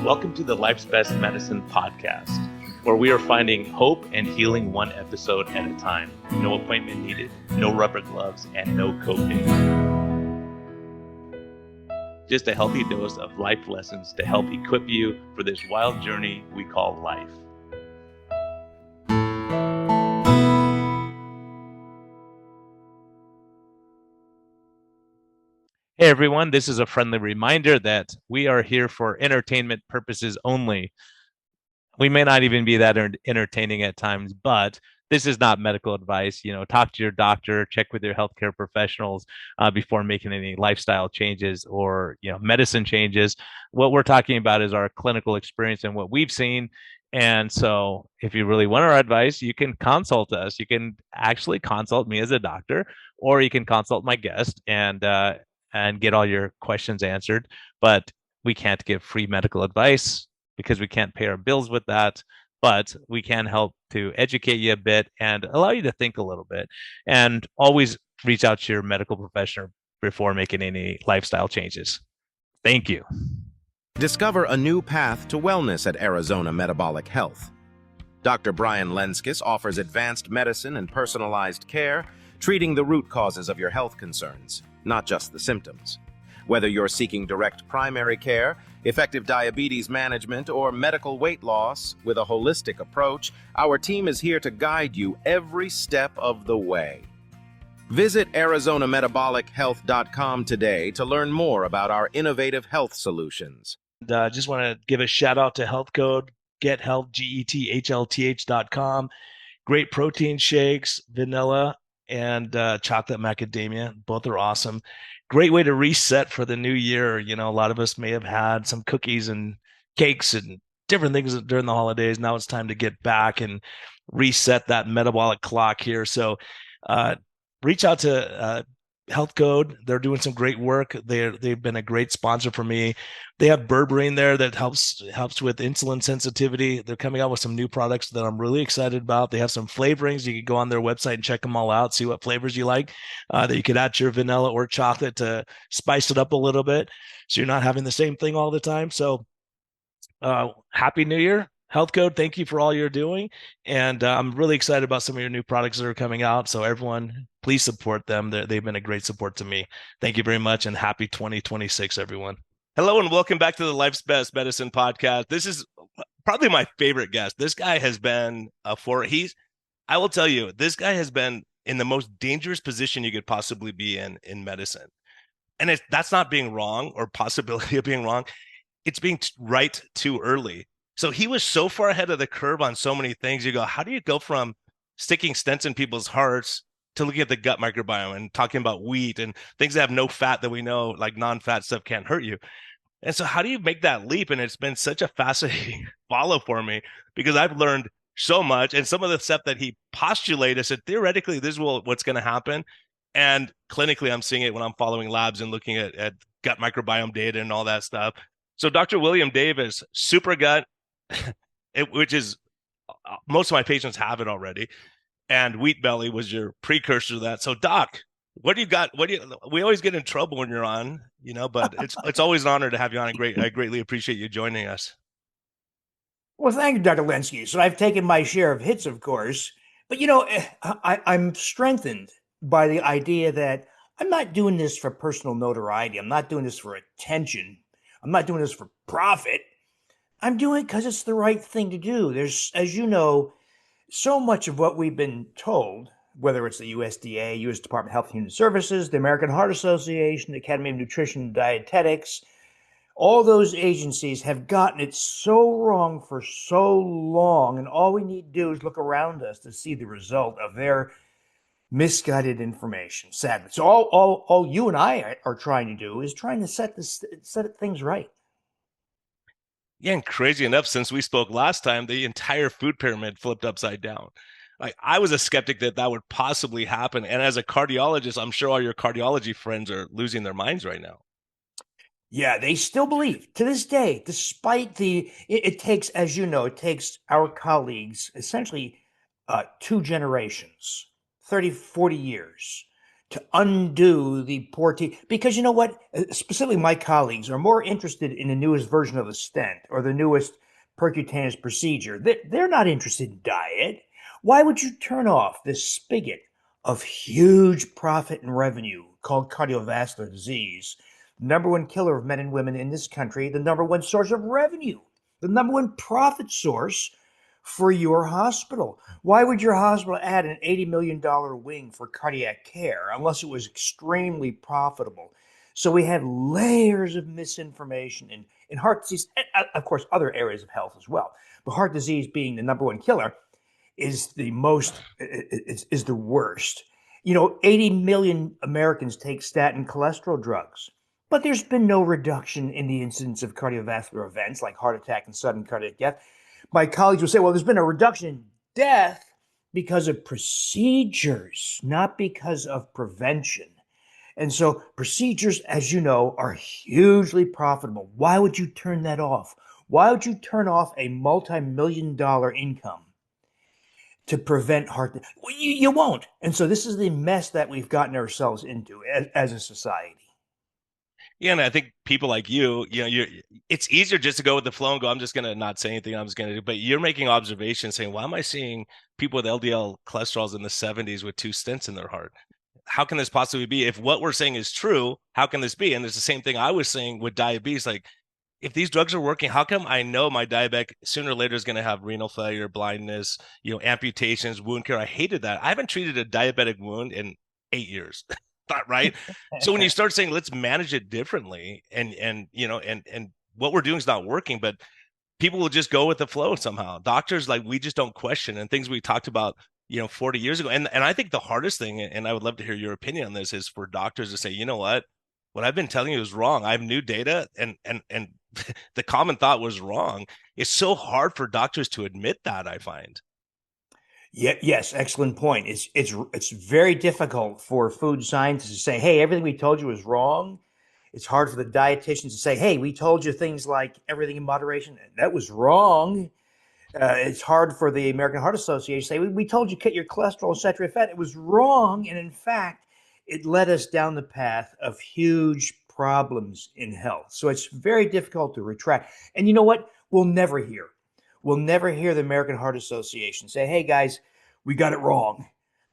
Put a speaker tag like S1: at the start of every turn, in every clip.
S1: Welcome to the Life's Best Medicine podcast, where we are finding hope and healing one episode at a time. No appointment needed, no rubber gloves, and no copay. Just a healthy dose of life lessons to help equip you for this wild journey we call life. Hey everyone, this is a friendly reminder that we are here for entertainment purposes only. We may not even be that entertaining at times, but this is not medical advice. Talk to your doctor, check with your healthcare professionals before making any lifestyle changes or medicine changes. What we're talking about is our clinical experience and what we've seen. And so if you really want our advice, you can consult us. You can actually consult me as a doctor, or you can consult my guest and get all your questions answered. But we can't give free medical advice because we can't pay our bills with that. But we can help to educate you a bit and allow you to think a little bit. And always reach out to your medical professional before making any lifestyle changes. Thank you.
S2: Discover a new path to wellness at Arizona Metabolic Health. Dr. Brian Lenskis offers advanced medicine and personalized care, treating the root causes of your health concerns, not just the symptoms. Whether you're seeking direct primary care, effective diabetes management, or medical weight loss, with a holistic approach, our team is here to guide you every step of the way. Visit ArizonaMetabolicHealth.com today to learn more about our innovative health solutions.
S3: Just want to give a shout out to Health Code, Get Health, GETHLTH.com. Great protein shakes, vanilla, and chocolate macadamia. Both are awesome. Great way to reset for the new year. A lot of us may have had some cookies and cakes and different things during the holidays. Now it's time to get back and reset that metabolic clock here. So reach out to Health Code. They're doing some great work. They've been a great sponsor for me. They have berberine there that helps with insulin sensitivity. They're coming out with some new products that I'm really excited about. They have some flavorings. You can go on their website and check them all out, see what flavors you like, that you could add to your vanilla or chocolate to spice it up a little bit so you're not having the same thing all the time. So Happy New Year. Health Code, thank you for all you're doing. And I'm really excited about some of your new products that are coming out. So everyone, please support them. They've been a great support to me. Thank you very much, and happy 2026, everyone.
S4: Hello, and welcome back to the Life's Best Medicine podcast. This is probably my favorite guest. This guy has been I will tell you, this guy has been in the most dangerous position you could possibly be in medicine. And that's not being wrong or possibility of being wrong. It's being right too early. So he was so far ahead of the curve on so many things. You go, how do you go from sticking stents in people's hearts to looking at the gut microbiome and talking about wheat and things that have no fat that we know, like non-fat stuff, can't hurt you? And so how do you make that leap? And it's been such a fascinating follow for me because I've learned so much. And some of the stuff that he postulated, I said, theoretically, this is what's going to happen. And clinically, I'm seeing it when I'm following labs and looking at gut microbiome data and all that stuff. So Dr. William Davis, super gut, which is most of my patients have it already, and wheat belly was your precursor to that. So Doc, what do you got? We always get in trouble when you're on, but it's always an honor to have you on. I greatly appreciate you joining us.
S5: Well, thank you, Dr. Lenskis. So I've taken my share of hits, of course, but I'm strengthened by the idea that I'm not doing this for personal notoriety. I'm not doing this for attention. I'm not doing this for profit. I'm doing it because it's the right thing to do. There's, as you know, so much of what we've been told, whether it's the USDA, U.S. Department of Health and Human Services, the American Heart Association, the Academy of Nutrition and Dietetics, all those agencies have gotten it so wrong for so long, and all we need to do is look around us to see the result of their misguided information, sadly. So all you and I are trying to do is trying to set things right.
S4: Yeah, and crazy enough, since we spoke last time, the entire food pyramid flipped upside down. Like, I was a skeptic that would possibly happen. And as a cardiologist, I'm sure all your cardiology friends are losing their minds right now.
S5: Yeah, they still believe to this day, despite it takes, as you know, it takes our colleagues essentially 2 generations, 30, 40 years to undo the poor teeth. Because you know what? Specifically, my colleagues are more interested in the newest version of the stent or the newest percutaneous procedure. They're not interested in diet. Why would you turn off this spigot of huge profit and revenue called cardiovascular disease? Number one killer of men and women in this country, the number one source of revenue, the number one profit source for your hospital. Why would your hospital add an $80 million wing for cardiac care unless it was extremely profitable? So we have layers of misinformation in heart disease, and of course, other areas of health as well. But heart disease being the number one killer is the worst. 80 million Americans take statin cholesterol drugs, but there's been no reduction in the incidence of cardiovascular events like heart attack and sudden cardiac death. My colleagues will say, well, there's been a reduction in death because of procedures, not because of prevention. And so procedures, as you know, are hugely profitable. Why would you turn that off? Why would you turn off a multi-million-dollar income to prevent heart? Well, you won't. And so this is the mess that we've gotten ourselves into as a society.
S4: Yeah, and I think people like it's easier just to go with the flow and go, I'm just going to not say anything. I'm just going to do, but you're making observations saying, why am I seeing people with LDL cholesterols in the 70s with 2 stents in their heart? How can this possibly be? If what we're saying is true, how can this be? And it's the same thing I was saying with diabetes. Like, if these drugs are working, how come I know my diabetic sooner or later is going to have renal failure, blindness, amputations, wound care? I hated that. I haven't treated a diabetic wound in 8 years. Right. So when you start saying, let's manage it differently, and what we're doing is not working, but people will just go with the flow somehow. Doctors, like, we just don't question, and things we talked about 40 years ago. And I think the hardest thing, and I would love to hear your opinion on this, is for doctors to say, you know what I've been telling you is wrong. I have new data, and the common thought was wrong. It's so hard for doctors to admit that, I find.
S5: Yeah, yes, excellent point. It's very difficult for food scientists to say, "Hey, everything we told you was wrong." It's hard for the dietitians to say, "Hey, we told you things like everything in moderation, that was wrong." It's hard for the American Heart Association to say, "We told you cut your cholesterol and saturated fat, it was wrong," and in fact, it led us down the path of huge problems in health. So it's very difficult to retract. And you know what? We'll never hear the American Heart Association say, "Hey guys, we got it wrong."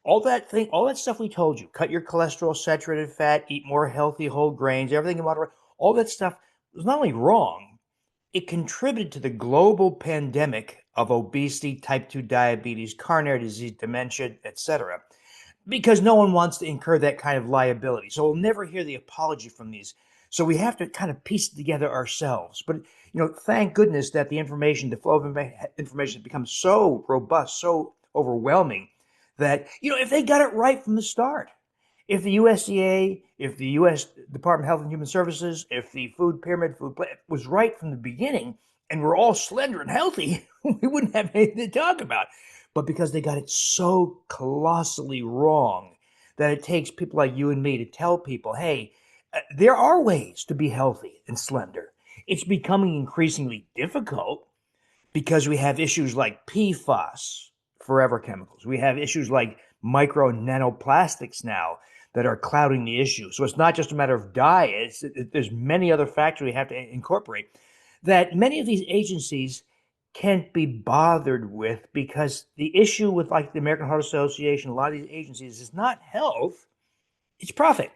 S5: All that stuff we told you, cut your cholesterol, saturated fat, eat more healthy whole grains, everything in moderation, all that stuff was not only wrong, it contributed to the global pandemic of obesity, type 2 diabetes, coronary disease, dementia, etc., because no one wants to incur that kind of liability. So we'll never hear the apology from these. So we have to kind of piece it together ourselves. But thank goodness that the flow of information has become so robust, so overwhelming that if they got it right from the start, if the USDA, if the U.S. Department of Health and Human Services, if the food pyramid, food plan was right from the beginning, and we're all slender and healthy, we wouldn't have anything to talk about. But because they got it so colossally wrong that it takes people like you and me to tell people, hey, there are ways to be healthy and slender. It's becoming increasingly difficult because we have issues like PFAS, forever chemicals. We have issues like micro and nanoplastics now that are clouding the issue. So it's not just a matter of diet. There's many other factors we have to incorporate that many of these agencies can't be bothered with, because the issue with, like, the American Heart Association, a lot of these agencies, is not health, it's profit.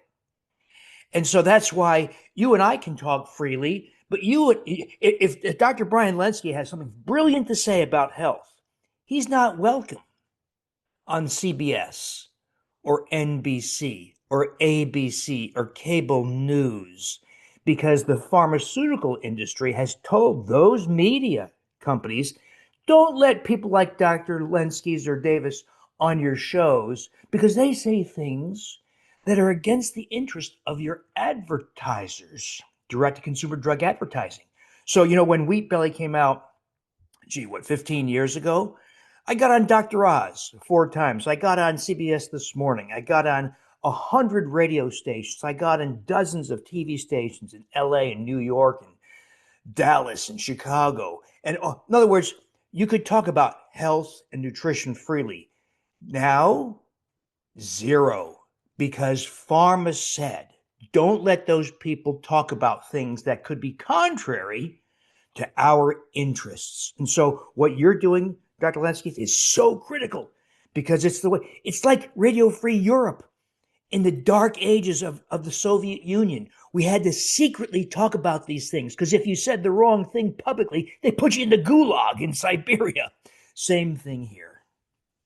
S5: And so that's why you and I can talk freely, but if Dr. Brian Lenski has something brilliant to say about health, he's not welcome on CBS or NBC or ABC or cable news, because the pharmaceutical industry has told those media companies, don't let people like Dr. Lenski's or Davis on your shows, because they say things that are against the interest of your advertisers, direct-to-consumer drug advertising. So, when Wheat Belly came out, 15 years ago, I got on Dr. Oz 4 times. I got on CBS This Morning. I got on 100 radio stations. I got on dozens of TV stations in LA and New York and Dallas and Chicago. And in other words, you could talk about health and nutrition freely. Now, zero. because pharma said, don't let those people talk about things that could be contrary to our interests. And so what you're doing, Dr. Lenski, is so critical because it's the way, it's like Radio Free Europe. In the dark ages of the Soviet Union, we had to secretly talk about these things because if you said the wrong thing publicly, they put you in the gulag in Siberia. Same thing here.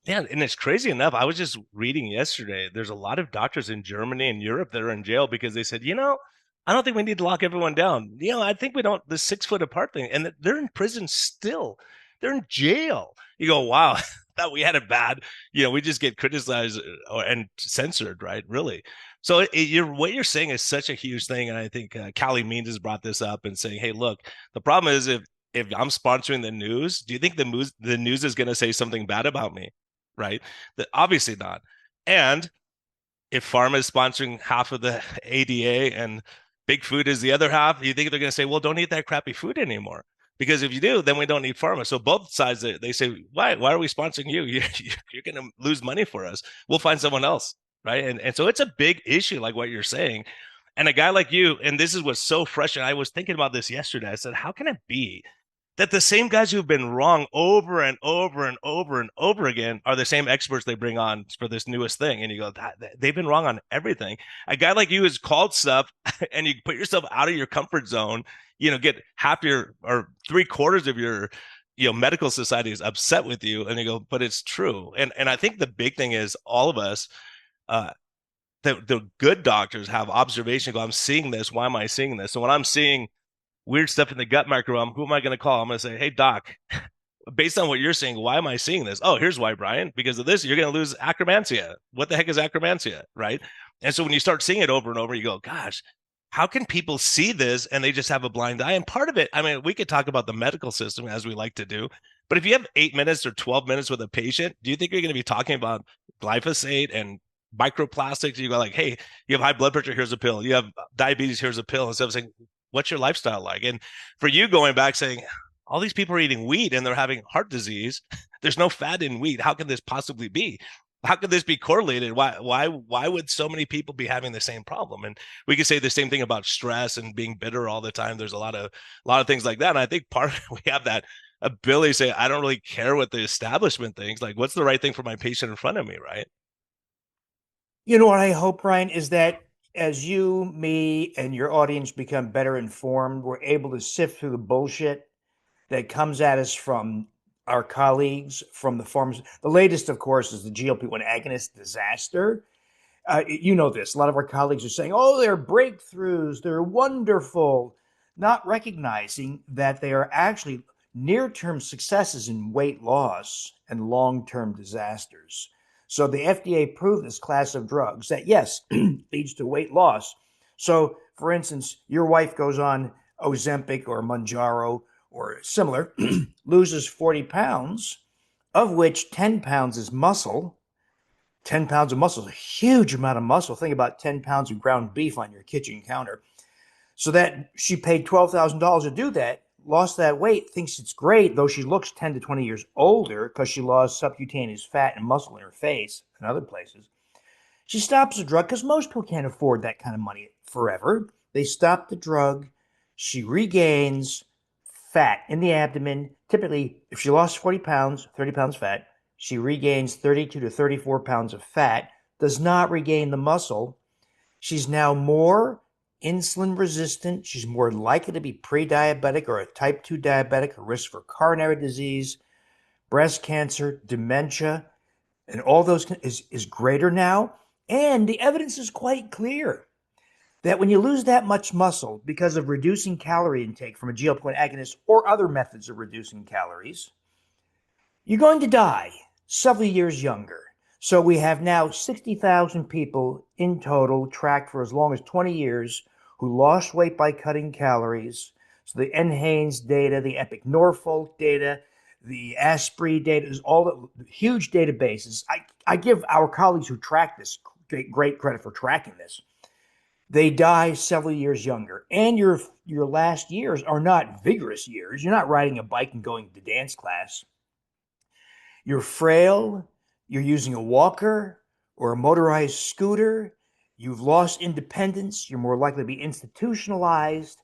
S4: Yeah, and it's crazy enough. I was just reading yesterday. There's a lot of doctors in Germany and Europe that are in jail because they said, I don't think we need to lock everyone down. I think we don't, the 6 foot apart thing. And they're in prison still. They're in jail. You go, wow, thought we had it bad. We just get criticized and censored, right? Really. So what you're saying is such a huge thing. And I think Callie Means has brought this up and saying, hey, look, the problem is if I'm sponsoring the news, do you think the news is going to say something bad about me? Right? Obviously not. And if pharma is sponsoring half of the ADA and big food is the other half, you think they're going to say, well, don't eat that crappy food anymore. Because if you do, then we don't need pharma. So both sides, they say, why are we sponsoring you? You're going to lose money for us. We'll find someone else. Right. And so it's a big issue, like what you're saying. And a guy like you, and this is what's so fresh. And I was thinking about this yesterday. I said, how can it be that the same guys who've been wrong over and over and over and over again are the same experts they bring on for this newest thing? And you go, they've been wrong on everything. A guy like you is called stuff and you put yourself out of your comfort zone, get half your or 3/4 of your medical society is upset with you, and you go, but it's true. And I think the big thing is all of us, the good doctors have observation. Go, I'm seeing this. Why am I seeing this? So when I'm seeing weird stuff in the gut microbiome, who am I going to call? I'm going to say, hey, doc, based on what you're saying, why am I seeing this? Oh, here's why, Brian. Because of this, you're going to lose acromantia. What the heck is acromantia, right? And so when you start seeing it over and over, you go, gosh, how can people see this and they just have a blind eye? And part of it, I mean, we could talk about the medical system as we like to do, but if you have 8 minutes or 12 minutes with a patient, do you think you're going to be talking about glyphosate and microplastics? You go like, hey, you have high blood pressure, here's a pill. You have diabetes, here's a pill. Instead of saying, what's your lifestyle like? And for you going back saying, all these people are eating wheat and they're having heart disease. There's no fat in wheat. How can this possibly be? How could this be correlated? Why would so many people be having the same problem? And we could say the same thing about stress and being bitter all the time. There's a lot of things like that. And I think we have that ability to say, I don't really care what the establishment thinks. Like, what's the right thing for my patient in front of me, right?
S5: You know what I hope, Ryan, is that as you, me, and your audience become better informed, we're able to sift through the bullshit that comes at us from our colleagues, from the farmers. The latest, of course, is the GLP-1 agonist disaster. You know this. A lot of our colleagues are saying, oh, they're breakthroughs, they're wonderful, not recognizing that they are actually near-term successes in weight loss and long-term disasters. So the FDA approved this class of drugs that, yes, leads to weight loss. So, for instance, your wife goes on Ozempic or Mounjaro or similar, loses 40 pounds, of which 10 pounds is muscle. 10 pounds of muscle is a huge amount of muscle. Think about 10 pounds of ground beef on your kitchen counter. So that she paid $12,000 to do that, lost that weight, thinks it's great, though she looks 10 to 20 years older because she lost subcutaneous fat and muscle in her face and other places. She stops the drug because most people can't afford that kind of money forever. They stop the drug. She regains fat in the abdomen. Typically, if she lost 40 pounds, 30 pounds fat, she regains 32 to 34 pounds of fat, does not regain the muscle. She's now more insulin resistant. She's more likely to be pre-diabetic or a type 2 diabetic, a risk for coronary disease, breast cancer, dementia, and all those is greater now. And the evidence is quite clear that when you lose that much muscle because of reducing calorie intake from a GLP-1 agonist or other methods of reducing calories, you're going to die several years younger. So we have now 60,000 people in total tracked for as long as 20 years who lost weight by cutting calories. So the NHANES data, the Epic Norfolk data, the ASPRE data, is all the huge databases. I give our colleagues who track this great credit for tracking this. They die several years younger. And your last years are not vigorous years. You're not riding a bike and going to dance class. You're frail. You're using a walker or a motorized scooter. You've lost independence, you're more likely to be institutionalized,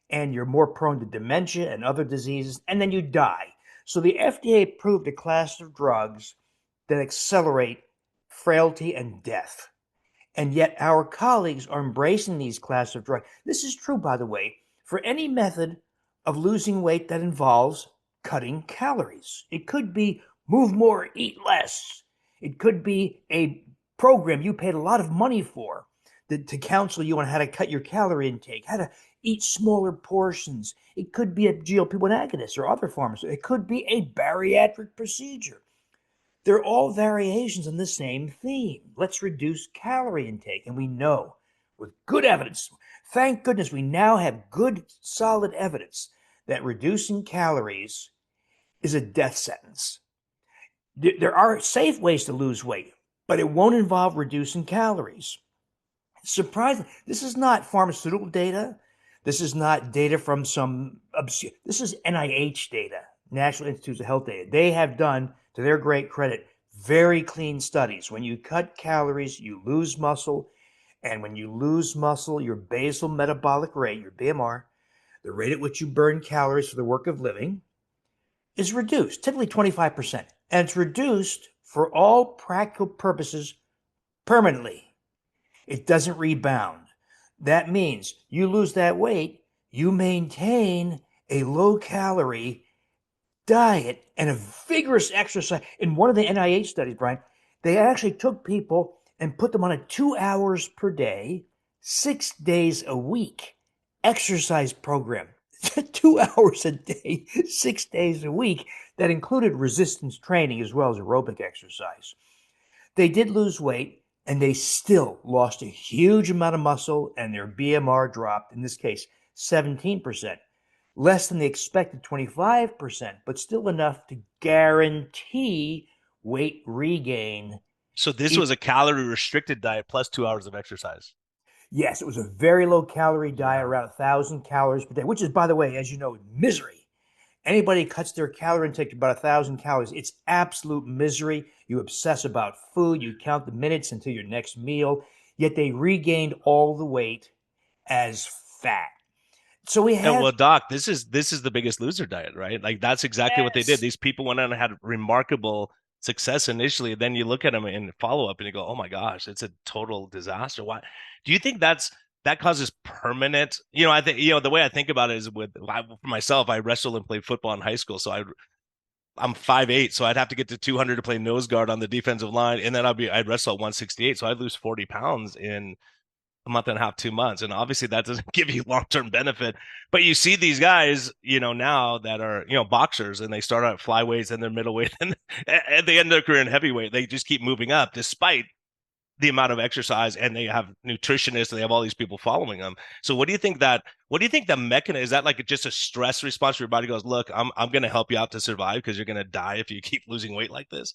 S5: and you're more prone to dementia and other diseases, and then you die. So the FDA approved a class of drugs that accelerate frailty and death. And yet our colleagues are embracing these class of drugs. This is true, by the way, for any method of losing weight that involves cutting calories. It could be move more, eat less. It could be a program you paid a lot of money for to counsel you on how to cut your calorie intake, how to eat smaller portions. It could be a GLP-1 agonist or other forms. It could be a bariatric procedure. They're all variations on the same theme. Let's reduce calorie intake. And we know with good evidence, thank goodness we now have good, solid evidence that reducing calories is a death sentence. There are safe ways to lose weight, but it won't involve reducing calories. Surprising. This is not pharmaceutical data. This is not data from this is NIH data, National Institutes of Health data. They have done, to their great credit, very clean studies. When you cut calories, you lose muscle. And when you lose muscle, your basal metabolic rate, your BMR, the rate at which you burn calories for the work of living, is reduced, typically 25%. And it's reduced for all practical purposes permanently. It doesn't rebound. That means you lose that weight, you maintain a low-calorie diet and a vigorous exercise. In one of the NIH studies, Brian, they actually took people and put them on a 2 hours per day, 6 days a week exercise program. 2 hours a day, 6 days a week. That included resistance training as well as aerobic exercise. They did lose weight, and they still lost a huge amount of muscle, and their BMR dropped, in this case, 17%. Less than the expected 25%, but still enough to guarantee weight regain.
S4: So this was a calorie restricted diet plus 2 hours of exercise.
S5: Yes, it was a very low calorie diet, around 1,000 calories per day, which is, by the way, as you know, misery. Anybody cuts their calorie intake to about 1,000 calories, it's absolute misery. You obsess about food, you count the minutes until your next meal, yet they regained all the weight as fat. So we have,
S4: well, Doc, this is the Biggest Loser diet, right? Like that's exactly what they did. These people went on and had remarkable success initially. Then you look at them in follow up and you go, oh my gosh, it's a total disaster. Why do you think that causes permanent? I think, the way I think about it is for myself, I wrestled and played football in high school. So I'm 5'8", so I'd have to get to 200 to play nose guard on the defensive line. And then I'd wrestle at 168. So I'd lose 40 pounds in a month and a half, 2 months. And obviously that doesn't give you long-term benefit, but you see these guys, now that are, boxers, and they start out at flyweights and they're middleweight and they end their career in heavyweight. They just keep moving up despite the amount of exercise, and they have nutritionists and they have all these people following them. So what do you think the mechanism is? That like just a stress response where your body goes, look, I'm going to help you out to survive because you're going to die if you keep losing weight like this?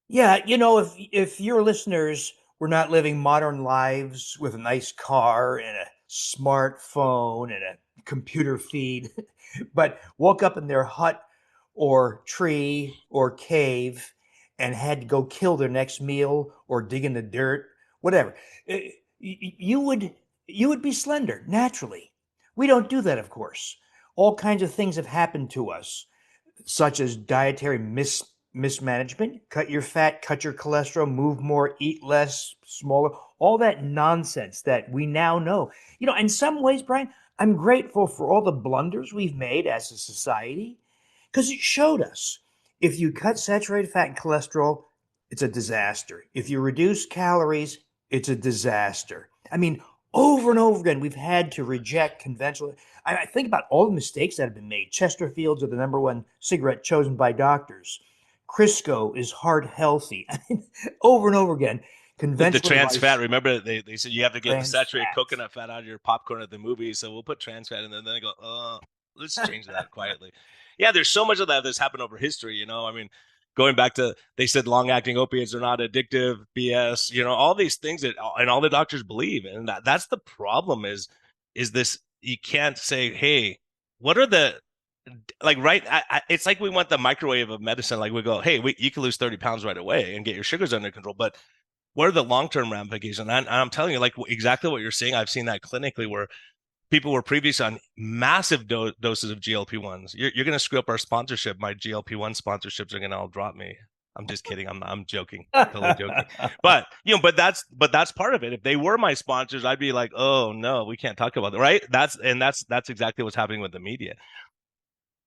S5: Yeah, if your listeners were not living modern lives with a nice car and a smartphone and a computer feed, but woke up in their hut or tree or cave and had to go kill their next meal or dig in the dirt, whatever, you would be slender naturally. We don't do that, of course. All kinds of things have happened to us, such as dietary mismanagement. Cut your fat, cut your cholesterol, move more, eat less, smaller, all that nonsense that we now know. In some ways, Brian, I'm grateful for all the blunders we've made as a society, because it showed us if you cut saturated fat and cholesterol, it's a disaster. If you reduce calories, it's a disaster. I mean, over and over again, we've had to reject conventional. I think about all the mistakes that have been made. Chesterfields are the number one cigarette chosen by doctors. Crisco is heart healthy. I mean, over and over again.
S4: The trans fat. Remember, they said you have to get the saturated coconut fat out of your popcorn at the movies, so we'll put trans fat in there. And then they go, let's change that quietly. Yeah, there's so much of that that's happened over history. I mean, going back to, they said long-acting opiates are not addictive, BS. All these things that, and all the doctors believe, and that's the problem. Is this? You can't say, hey, what are the right? It's like we want the microwave of medicine. Like we go, hey, you can lose 30 pounds right away and get your sugars under control, but what are the long-term ramifications? And I'm telling you, like exactly what you're saying. I've seen that clinically where people were previously on massive doses of GLP-1s. You're going to screw up our sponsorship. My GLP-1 sponsorships are going to all drop me. I'm just kidding. I'm joking. Totally joking. But that's part of it. If they were my sponsors, I'd be like, oh no, we can't talk about it, right? That's exactly what's happening with the media.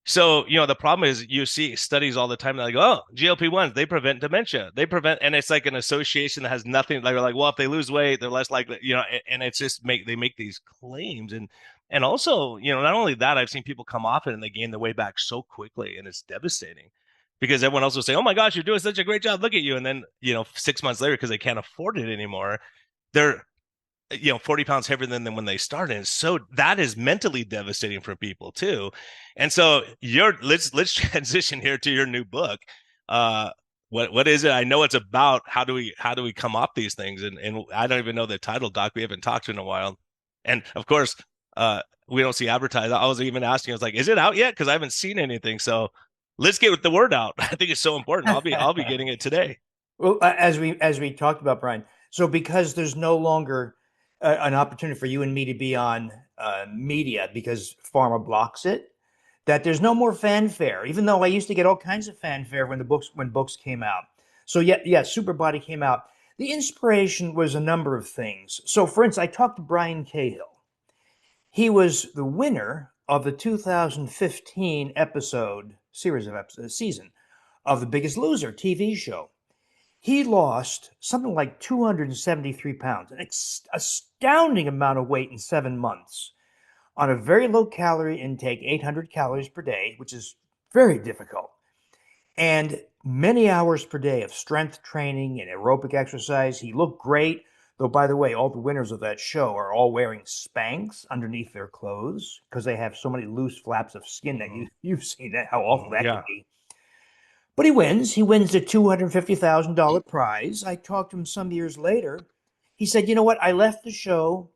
S4: So, the problem is you see studies all the time. They're like, oh, GLP-1s, they prevent dementia. They prevent, and it's like an association that has nothing. They're like, well, if they lose weight, they're less likely, and it's just they make these claims. And also, not only that, I've seen people come off it and they gain their way back so quickly, and it's devastating because everyone else will say, oh my gosh, you're doing such a great job. Look at you. And then, 6 months later, because they can't afford it anymore, they're 40 pounds heavier than when they started. And so that is mentally devastating for people too. And so let's transition here to your new book. What is it? I know it's about how do we come off these things? And I don't even know the title, Doc. We haven't talked in a while. And of course, we don't see advertised. I was even asking, I was like, is it out yet? Because I haven't seen anything. So let's get the word out. I think it's so important. I'll be getting it today.
S5: Well, as we talked about, Brian, so because there's no longer an opportunity for you and me to be on media because pharma blocks it, that there's no more fanfare, even though I used to get all kinds of fanfare when books cyeah, Superbody came out. The inspiration was a number of things. So for instance, I talked to Brian Cahill. He was the winner of the 2015 season of The Biggest Loser TV show. He lost something like 273 pounds, an astounding amount of weight in 7 months on a very low calorie intake, 800 calories per day, which is very difficult, and many hours per day of strength training and aerobic exercise. He looked great, though, by the way, all the winners of that show are all wearing Spanx underneath their clothes because they have so many loose flaps of skin that you've seen that, how awful that can be. But he wins. He wins the $250,000 prize. I talked to him some years later. He said, you know what? I left the show.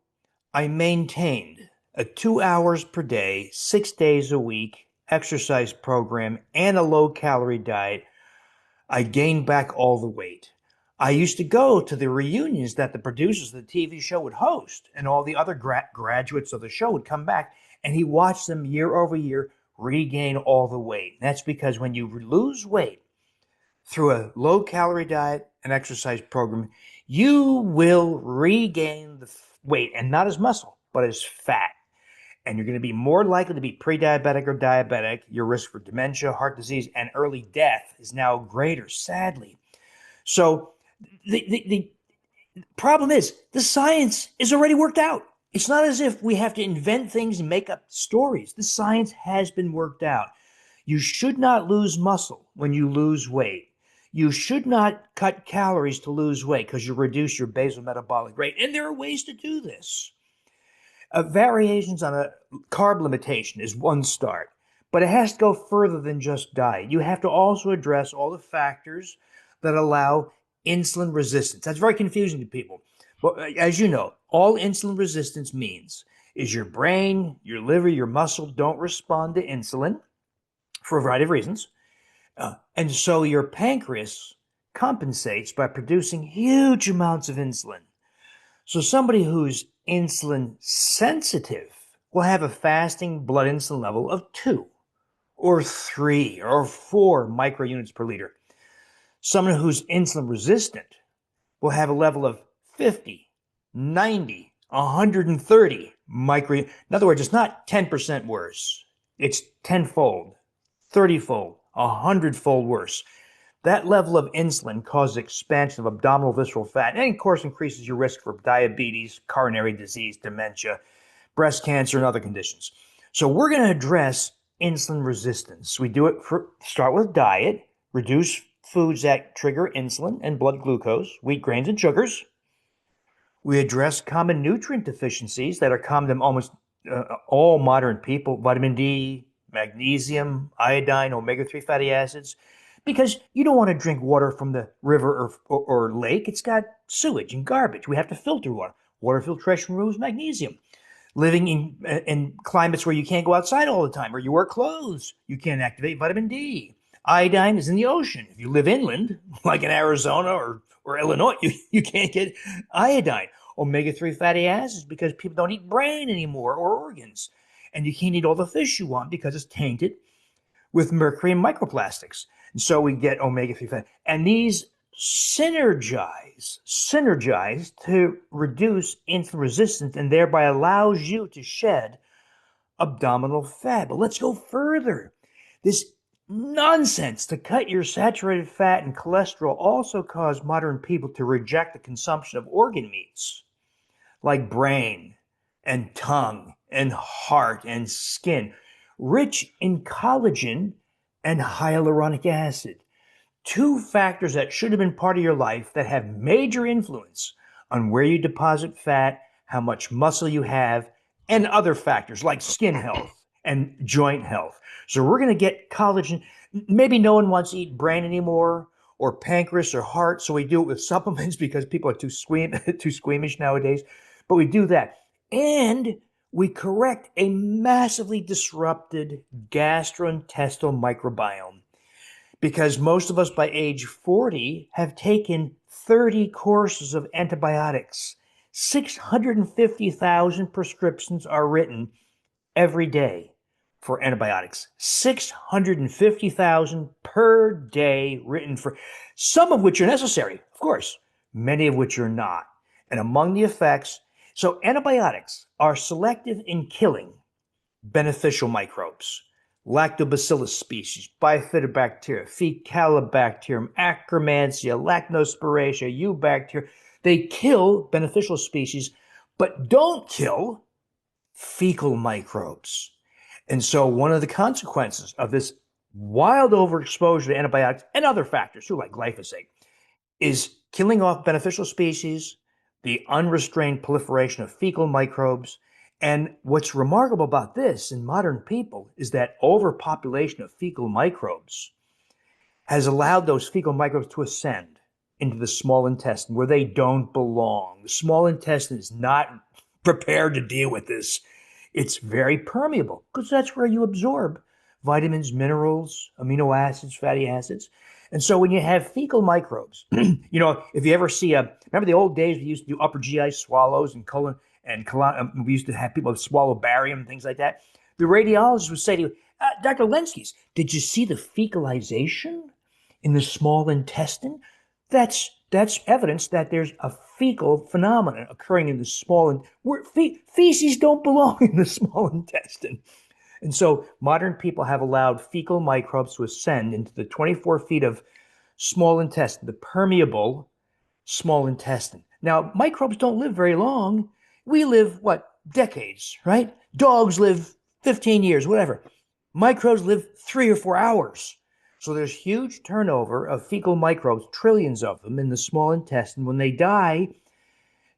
S5: I maintained a 2 hours per day, 6 days a week exercise program and a low-calorie diet. I gained back all the weight. I used to go to the reunions that the producers of the TV show would host, and all the other graduates of the show would come back, and he watched them year over year regain all the weight. And that's because when you lose weight through a low-calorie diet and exercise program, you will regain the weight, and not as muscle, but as fat. And you're going to be more likely to be pre-diabetic or diabetic. Your risk for dementia, heart disease, and early death is now greater, sadly. So the problem is the science is already worked out. It's not as if we have to invent things and make up stories. The science has been worked out. You should not lose muscle when you lose weight. You should not cut calories to lose weight because you reduce your basal metabolic rate. And there are ways to do this. Variations on a carb limitation is one start, but it has to go further than just diet. You have to also address all the factors that allow insulin resistance. That's very confusing to people. But as you know, all insulin resistance means is your brain, your liver, your muscle don't respond to insulin for a variety of reasons. And so your pancreas compensates by producing huge amounts of insulin. So somebody who's insulin sensitive will have a fasting blood insulin level of 2 or 3 or 4 microunits per liter. Someone who's insulin resistant will have a level of 50, 90, 130 micro. In other words, it's not 10% worse. It's 10-fold, 30-fold, 100-fold worse. That level of insulin causes expansion of abdominal visceral fat and, of course, increases your risk for diabetes, coronary disease, dementia, breast cancer, and other conditions. So we're going to address insulin resistance. We do it start with diet, reduce foods that trigger insulin and blood glucose, wheat, grains, and sugars. We address common nutrient deficiencies that are common to almost all modern people: vitamin D, magnesium, iodine, omega-3 fatty acids, because you don't want to drink water from the river or lake. It's got sewage and garbage. We have to filter water. Water filtration removes magnesium. Living in climates where you can't go outside all the time, or you wear clothes, you can't activate vitamin D. Iodine is in the ocean. If you live inland, like in Arizona or Illinois, you can't get iodine. Omega-3 fatty acids because people don't eat brain anymore or organs. And you can't eat all the fish you want because it's tainted with mercury and microplastics. And so we get omega-3 fatty. And these synergize to reduce insulin resistance and thereby allows you to shed abdominal fat. But let's go further. This nonsense to cut your saturated fat and cholesterol also caused modern people to reject the consumption of organ meats like brain and tongue and heart and skin, rich in collagen and hyaluronic acid. Two factors that should have been part of your life that have major influence on where you deposit fat, how much muscle you have, and other factors like skin health and joint health. So we're going to get collagen. Maybe no one wants to eat brain anymore or pancreas or heart, so we do it with supplements because people are too squeamish nowadays. But we do that. And we correct a massively disrupted gastrointestinal microbiome because most of us by age 40 have taken 30 courses of antibiotics. 650,000 prescriptions are written every day for antibiotics. 650,000 per day written for, some of which are necessary, of course, many of which are not. And among the effects, so antibiotics are selective in killing beneficial microbes, lactobacillus species, bifidobacteria, fecalibacterium, akkermansia, lactospiraceae, eubacteria. They kill beneficial species, but don't kill fecal microbes. And so one of the consequences of this wild overexposure to antibiotics and other factors too, like glyphosate, is killing off beneficial species, the unrestrained proliferation of fecal microbes. And what's remarkable about this in modern people is that overpopulation of fecal microbes has allowed those fecal microbes to ascend into the small intestine where they don't belong. The small intestine is not prepared to deal with this. It's very permeable because that's where you absorb vitamins, minerals, amino acids, fatty acids. And so when you have fecal microbes, if you ever see remember the old days we used to do upper GI swallows and colon, we used to have people swallow barium and things like that. The radiologist would say to you, Dr. Lenskis, did you see the fecalization in the small intestine? That's evidence that there's a fecal phenomenon occurring in the small, where feces don't belong in the small intestine. And so modern people have allowed fecal microbes to ascend into the 24 feet of small intestine, the permeable small intestine. Now, microbes don't live very long. We live, decades, right? Dogs live 15 years, whatever. Microbes live 3 or 4 hours. So there's huge turnover of fecal microbes, trillions of them in the small intestine. When they die,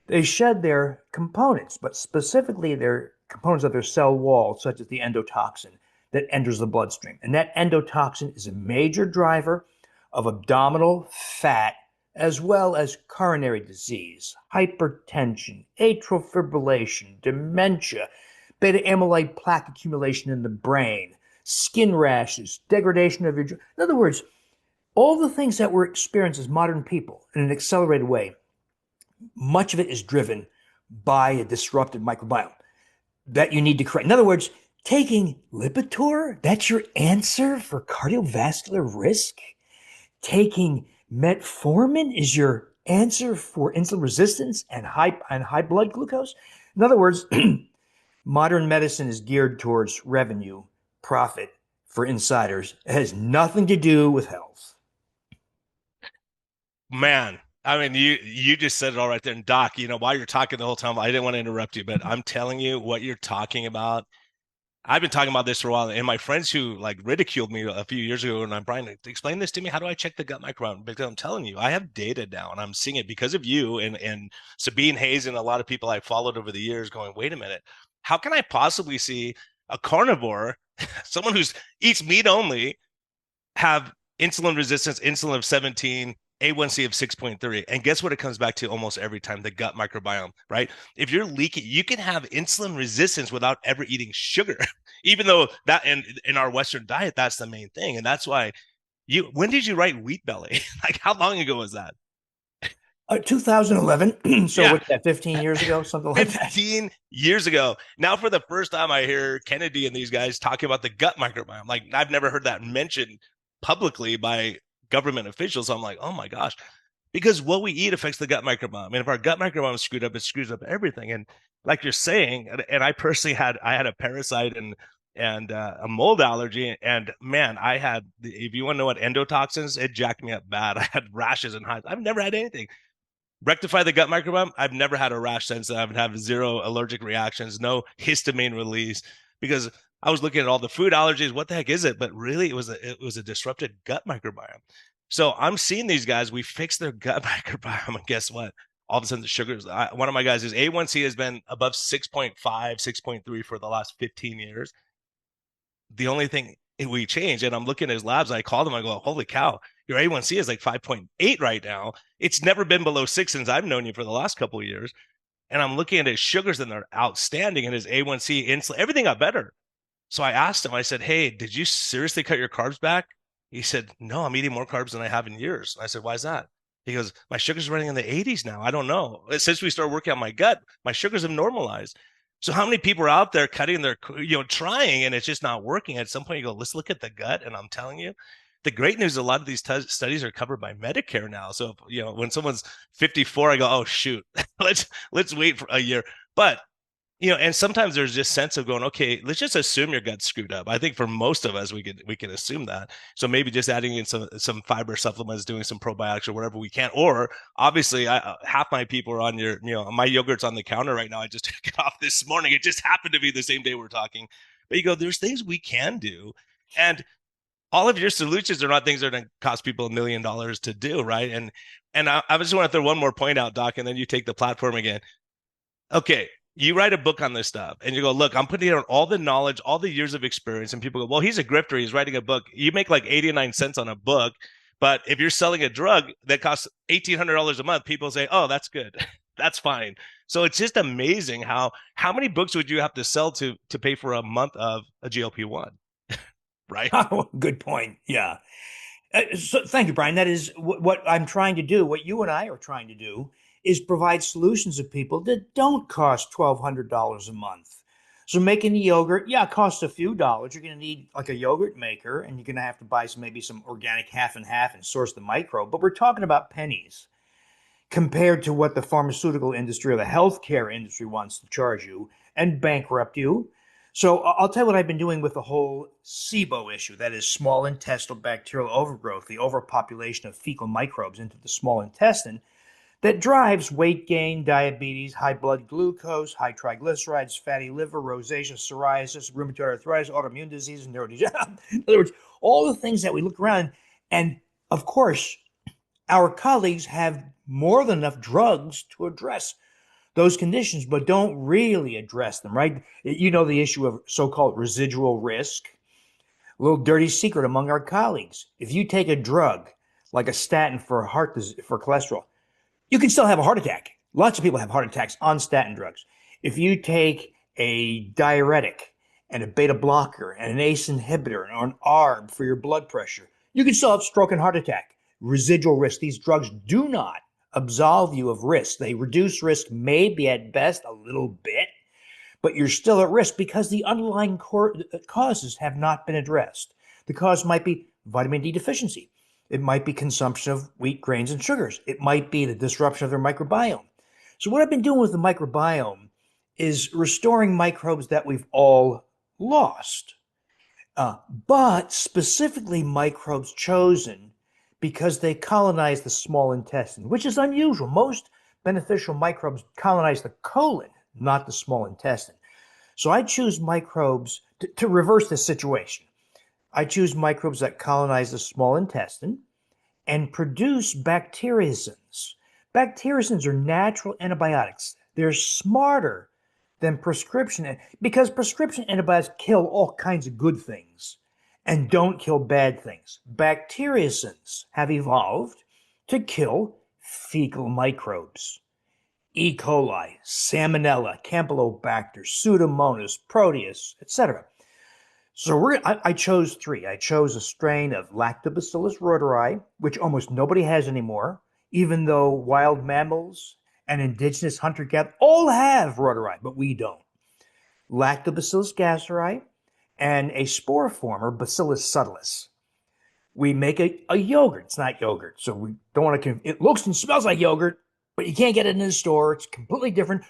S5: they shed their components, but specifically their components of their cell wall, such as the endotoxin that enters the bloodstream. And that endotoxin is a major driver of abdominal fat, as well as coronary disease, hypertension, atrial fibrillation, dementia, beta amyloid plaque accumulation in the brain, skin rashes, degradation of your joint. In other words, all the things that we're experiencing as modern people in an accelerated way, much of it is driven by a disrupted microbiome that you need to correct. In other words, taking Lipitor, that's your answer for cardiovascular risk? Taking metformin is your answer for insulin resistance and high blood glucose? In other words, modern medicine is geared towards revenue, profit for insiders. It has nothing to do with health.
S4: Man, I mean, you just said it all right there. And Doc, while you're talking the whole time, I didn't want to interrupt you, but I'm telling you what you're talking about. I've been talking about this for a while, and my friends who ridiculed me a few years ago, and I'm Brian, explain this to me. How do I check the gut microbiome? Because I'm telling you, I have data now, and I'm seeing it because of you and Sabine Hayes and a lot of people I followed over the years. Going, wait a minute, how can I possibly see a carnivore, someone who eats meat only, have insulin resistance, insulin of 17? A1C of 6.3. And guess what it comes back to almost every time? The gut microbiome, right? If you're leaky, you can have insulin resistance without ever eating sugar, even though that in our Western diet, that's the main thing. And that's why When did you write Wheat Belly? Like, how long ago was that?
S5: 2011. So
S4: Yeah,
S5: what's that, 15 years ago? Something like that.
S4: 15 years ago. Now, for the first time, I hear Kennedy and these guys talking about the gut microbiome. Like, I've never heard that mentioned publicly by government officials. So I'm like, oh my gosh, because what we eat affects the gut microbiome. And if our gut microbiome is screwed up, it screws up everything. And like you're saying, and I personally had a parasite and a mold allergy. And man, I had, if you want to know what endotoxins, it jacked me up bad. I had rashes and hives. I've never had anything. Rectify the gut microbiome. I've never had a rash since. I've had zero allergic reactions, no histamine release, because I was looking at all the food allergies. What the heck is it? But really, it was a disrupted gut microbiome. So I'm seeing these guys. We fix their gut microbiome, and guess what? All of a sudden, the sugars. One of my guys, his A1C has been above 6.5, 6.3 for the last 15 years. The only thing we changed, and I'm looking at his labs, I called him, I go, holy cow, your A1C is like 5.8 right now. It's never been below 6 since I've known you for the last couple of years. And I'm looking at his sugars and they're outstanding, and his A1C, insulin, everything got better. So I asked him, I said, hey, did you seriously cut your carbs back? He said, no, I'm eating more carbs than I have in years. I said, why is that? He goes, my sugar's running in the 80s now. I don't know. Since we started working on my gut, my sugars have normalized. So how many people are out there cutting their, trying, and it's just not working? At some point you go, let's look at the gut. And I'm telling you, the great news, a lot of these studies are covered by Medicare now. So, when someone's 54, I go, oh, shoot, let's wait for a year. But and sometimes there's just sense of going, okay, let's just assume your gut's screwed up. I think for most of us, we can assume that. So maybe just adding in some fiber supplements, doing some probiotics or whatever we can. Or obviously, half my people are on my yogurt's on the counter right now. I just took it off this morning. It just happened to be the same day we're talking. But you go, there's things we can do, and all of your solutions are not things that are going to cost people $1 million to do, right? And I just want to throw one more point out, Doc, and then you take the platform again. Okay, you write a book on this stuff and you go, look, I'm putting on all the knowledge, all the years of experience. And people go, well, he's a grifter. He's writing a book. You make like 89 cents on a book. But if you're selling a drug that costs $1,800 a month, people say, oh, that's good. That's fine. So it's just amazing how many books would you have to sell to pay for a month of a GLP-1, right?
S5: Oh, good point. Yeah. So thank you, Brian. That is what I'm trying to do. What you and I are trying to do is provide solutions to people that don't cost $1,200 a month. So making the yogurt, yeah, it costs a few dollars. You're going to need like a yogurt maker, and you're going to have to buy maybe some organic half and half and source the microbe. But we're talking about pennies compared to what the pharmaceutical industry or the healthcare industry wants to charge you and bankrupt you. So I'll tell you what I've been doing with the whole SIBO issue, that is small intestinal bacterial overgrowth, the overpopulation of fecal microbes into the small intestine that drives weight gain, diabetes, high blood glucose, high triglycerides, fatty liver, rosacea, psoriasis, rheumatoid arthritis, autoimmune diseases, neurodegeneration. In other words, all the things that we look around, and of course, our colleagues have more than enough drugs to address those conditions, but don't really address them, right? You know, the issue of so-called residual risk. A little dirty secret among our colleagues. If you take a drug like a statin for for cholesterol, you can still have a heart attack. Lots of people have heart attacks on statin drugs. If you take a diuretic and a beta blocker and an ACE inhibitor or an ARB for your blood pressure, you can still have stroke and heart attack. Residual risk. These drugs do not absolve you of risk. They reduce risk maybe at best a little bit, but you're still at risk because the underlying causes have not been addressed. The cause might be vitamin D deficiency. It might be consumption of wheat, grains, and sugars. It might be the disruption of their microbiome. So what I've been doing with the microbiome is restoring microbes that we've all lost, but specifically microbes chosen because they colonize the small intestine, which is unusual. Most beneficial microbes colonize the colon, not the small intestine. So I choose microbes to reverse this situation. I choose microbes that colonize the small intestine and produce bacteriocins. Bacteriocins are natural antibiotics. They're smarter than prescription, because prescription antibiotics kill all kinds of good things and don't kill bad things. Bacteriocins have evolved to kill fecal microbes. E. coli, Salmonella, Campylobacter, Pseudomonas, Proteus, etc. So I chose three. I chose a strain of Lactobacillus reuteri, which almost nobody has anymore, even though wild mammals and indigenous hunter-gatherers all have reuteri, but we don't. Lactobacillus gasseri and a spore former, Bacillus subtilis. We make a yogurt. It's not yogurt, so we don't want to. It looks and smells like yogurt, but you can't get it in the store. It's completely different.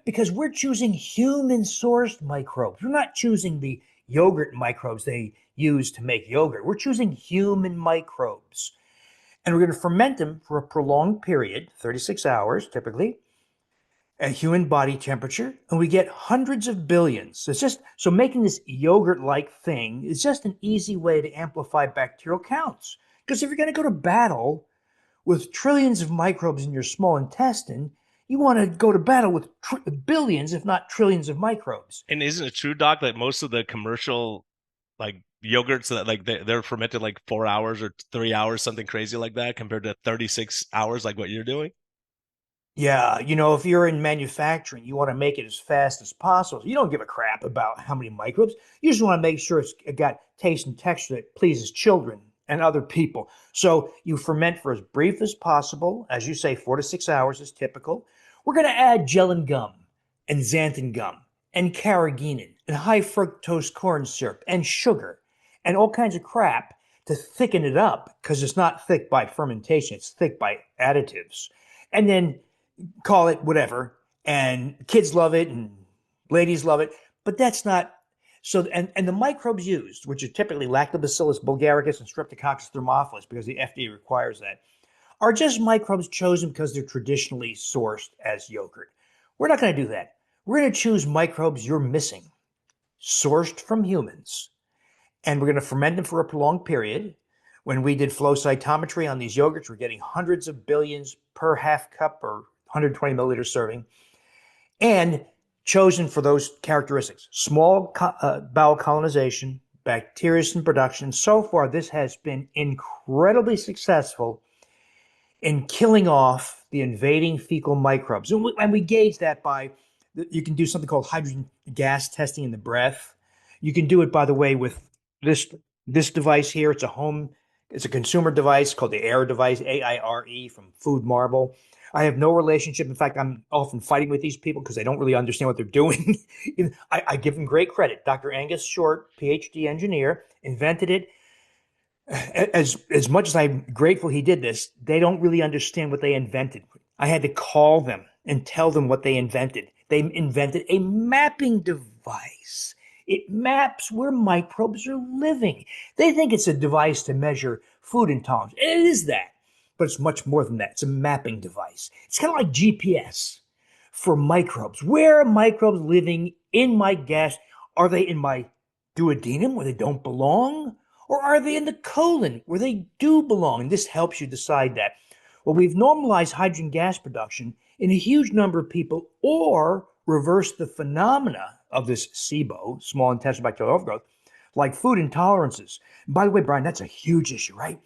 S5: Because we're choosing human-sourced microbes. We're not choosing the yogurt microbes they use to make yogurt. We're choosing human microbes, and we're going to ferment them for a prolonged period, 36 hours typically, at human body temperature, and we get hundreds of billions. It's just so making this yogurt-like thing is just an easy way to amplify bacterial counts. Because if you're going to go to battle with trillions of microbes in your small intestine, you want to go to battle with billions, if not trillions, of microbes.
S4: And isn't it true, Doc, that most of the commercial like yogurts that like they're fermented like 4 hours or 3 hours, something crazy like that, compared to 36 hours like what you're doing?
S5: Yeah, if you're in manufacturing, you want to make it as fast as possible. You don't give a crap about how many microbes. You just want to make sure it's got taste and texture that pleases children and other people. So you ferment for as brief as possible. As you say, 4 to 6 hours is typical. We're going to add gellan gum and xanthan gum and carrageenan and high fructose corn syrup and sugar and all kinds of crap to thicken it up, because it's not thick by fermentation. It's thick by additives. And then call it whatever, and kids love it and ladies love it, but that's not so. And the microbes used, which are typically Lactobacillus bulgaricus and Streptococcus thermophilus, because the FDA requires that, are just microbes chosen because they're traditionally sourced as yogurt. We're not going to do that. We're going to choose microbes you're missing, sourced from humans, and we're going to ferment them for a prolonged period. When we did flow cytometry on these yogurts, we're getting hundreds of billions per half cup or 120 milliliter serving, and chosen for those characteristics: small bowel colonization, bacteria in production. So far, this has been incredibly successful in killing off the invading fecal microbes. And we gauge that by, you can do something called hydrogen gas testing in the breath. You can do it, by the way, with this device here. It's a consumer device called the AIRE device, AIRE, from Food Marble. I have no relationship. In fact, I'm often fighting with these people because they don't really understand what they're doing. I give them great credit. Dr. Angus Short, PhD engineer, invented it. As much as I'm grateful he did this, they don't really understand what they invented. I had to call them and tell them what they invented. They invented a mapping device. It maps where microbes are living. They think it's a device to measure food intolerance. It is that, but it's much more than that. It's a mapping device. It's kind of like GPS for microbes. Where are microbes living in my gas? Are they in my duodenum where they don't belong? Or are they in the colon where they do belong? And this helps you decide that. Well, we've normalized hydrogen gas production in a huge number of people, or reversed the phenomena of this SIBO, small intestinal bacterial overgrowth, like food intolerances. And by the way, Brian, that's a huge issue, right?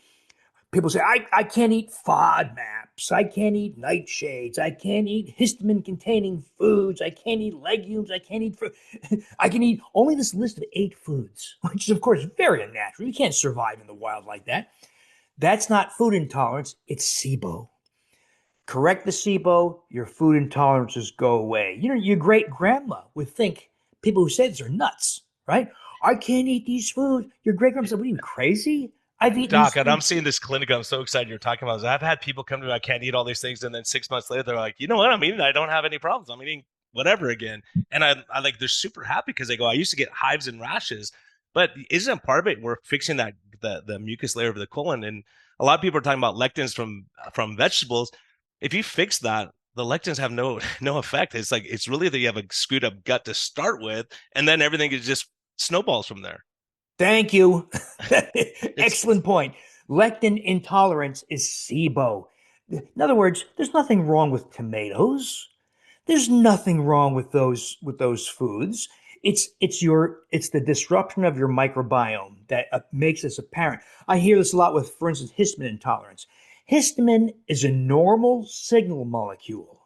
S5: People say, I can't eat FODMAPs, I can't eat nightshades, I can't eat histamine-containing foods, I can't eat legumes, I can't eat fruit. I can eat only this list of 8 foods, which is, of course, very unnatural. You can't survive in the wild like that. That's not food intolerance, it's SIBO. Correct the SIBO, your food intolerances go away. Your great-grandma would think people who say this are nuts, right? I can't eat these foods. Your great-grandma said, what are you, crazy? I've eaten
S4: Doc,
S5: these
S4: and I'm
S5: foods.
S4: seeing this clinic. I'm so excited you're talking about this. I've had people come to me, I can't eat all these things, and then 6 months later, they're like, you know what? I'm eating. I don't have any problems. I'm eating whatever again. And I like, they're super happy because they go, I used to get hives and rashes, but isn't part of it we're fixing that the mucus layer of the colon? And a lot of people are talking about lectins from vegetables. If you fix that, the lectins have no effect. It's like, it's really that you have a screwed up gut to start with, and then everything is just snowballs from there.
S5: Thank you.
S4: It's
S5: Excellent point. Lectin intolerance is SIBO. In other words, there's nothing wrong with tomatoes. There's nothing wrong with those foods. It's the disruption of your microbiome that makes this apparent. I hear this a lot with, for instance, histamine intolerance. Histamine is a normal signal molecule,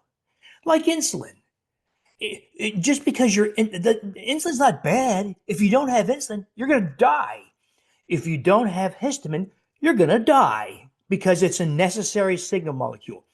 S5: like insulin. Just because the insulin's not bad. If you don't have insulin, you're going to die. If you don't have histamine, you're going to die because it's a necessary signal molecule.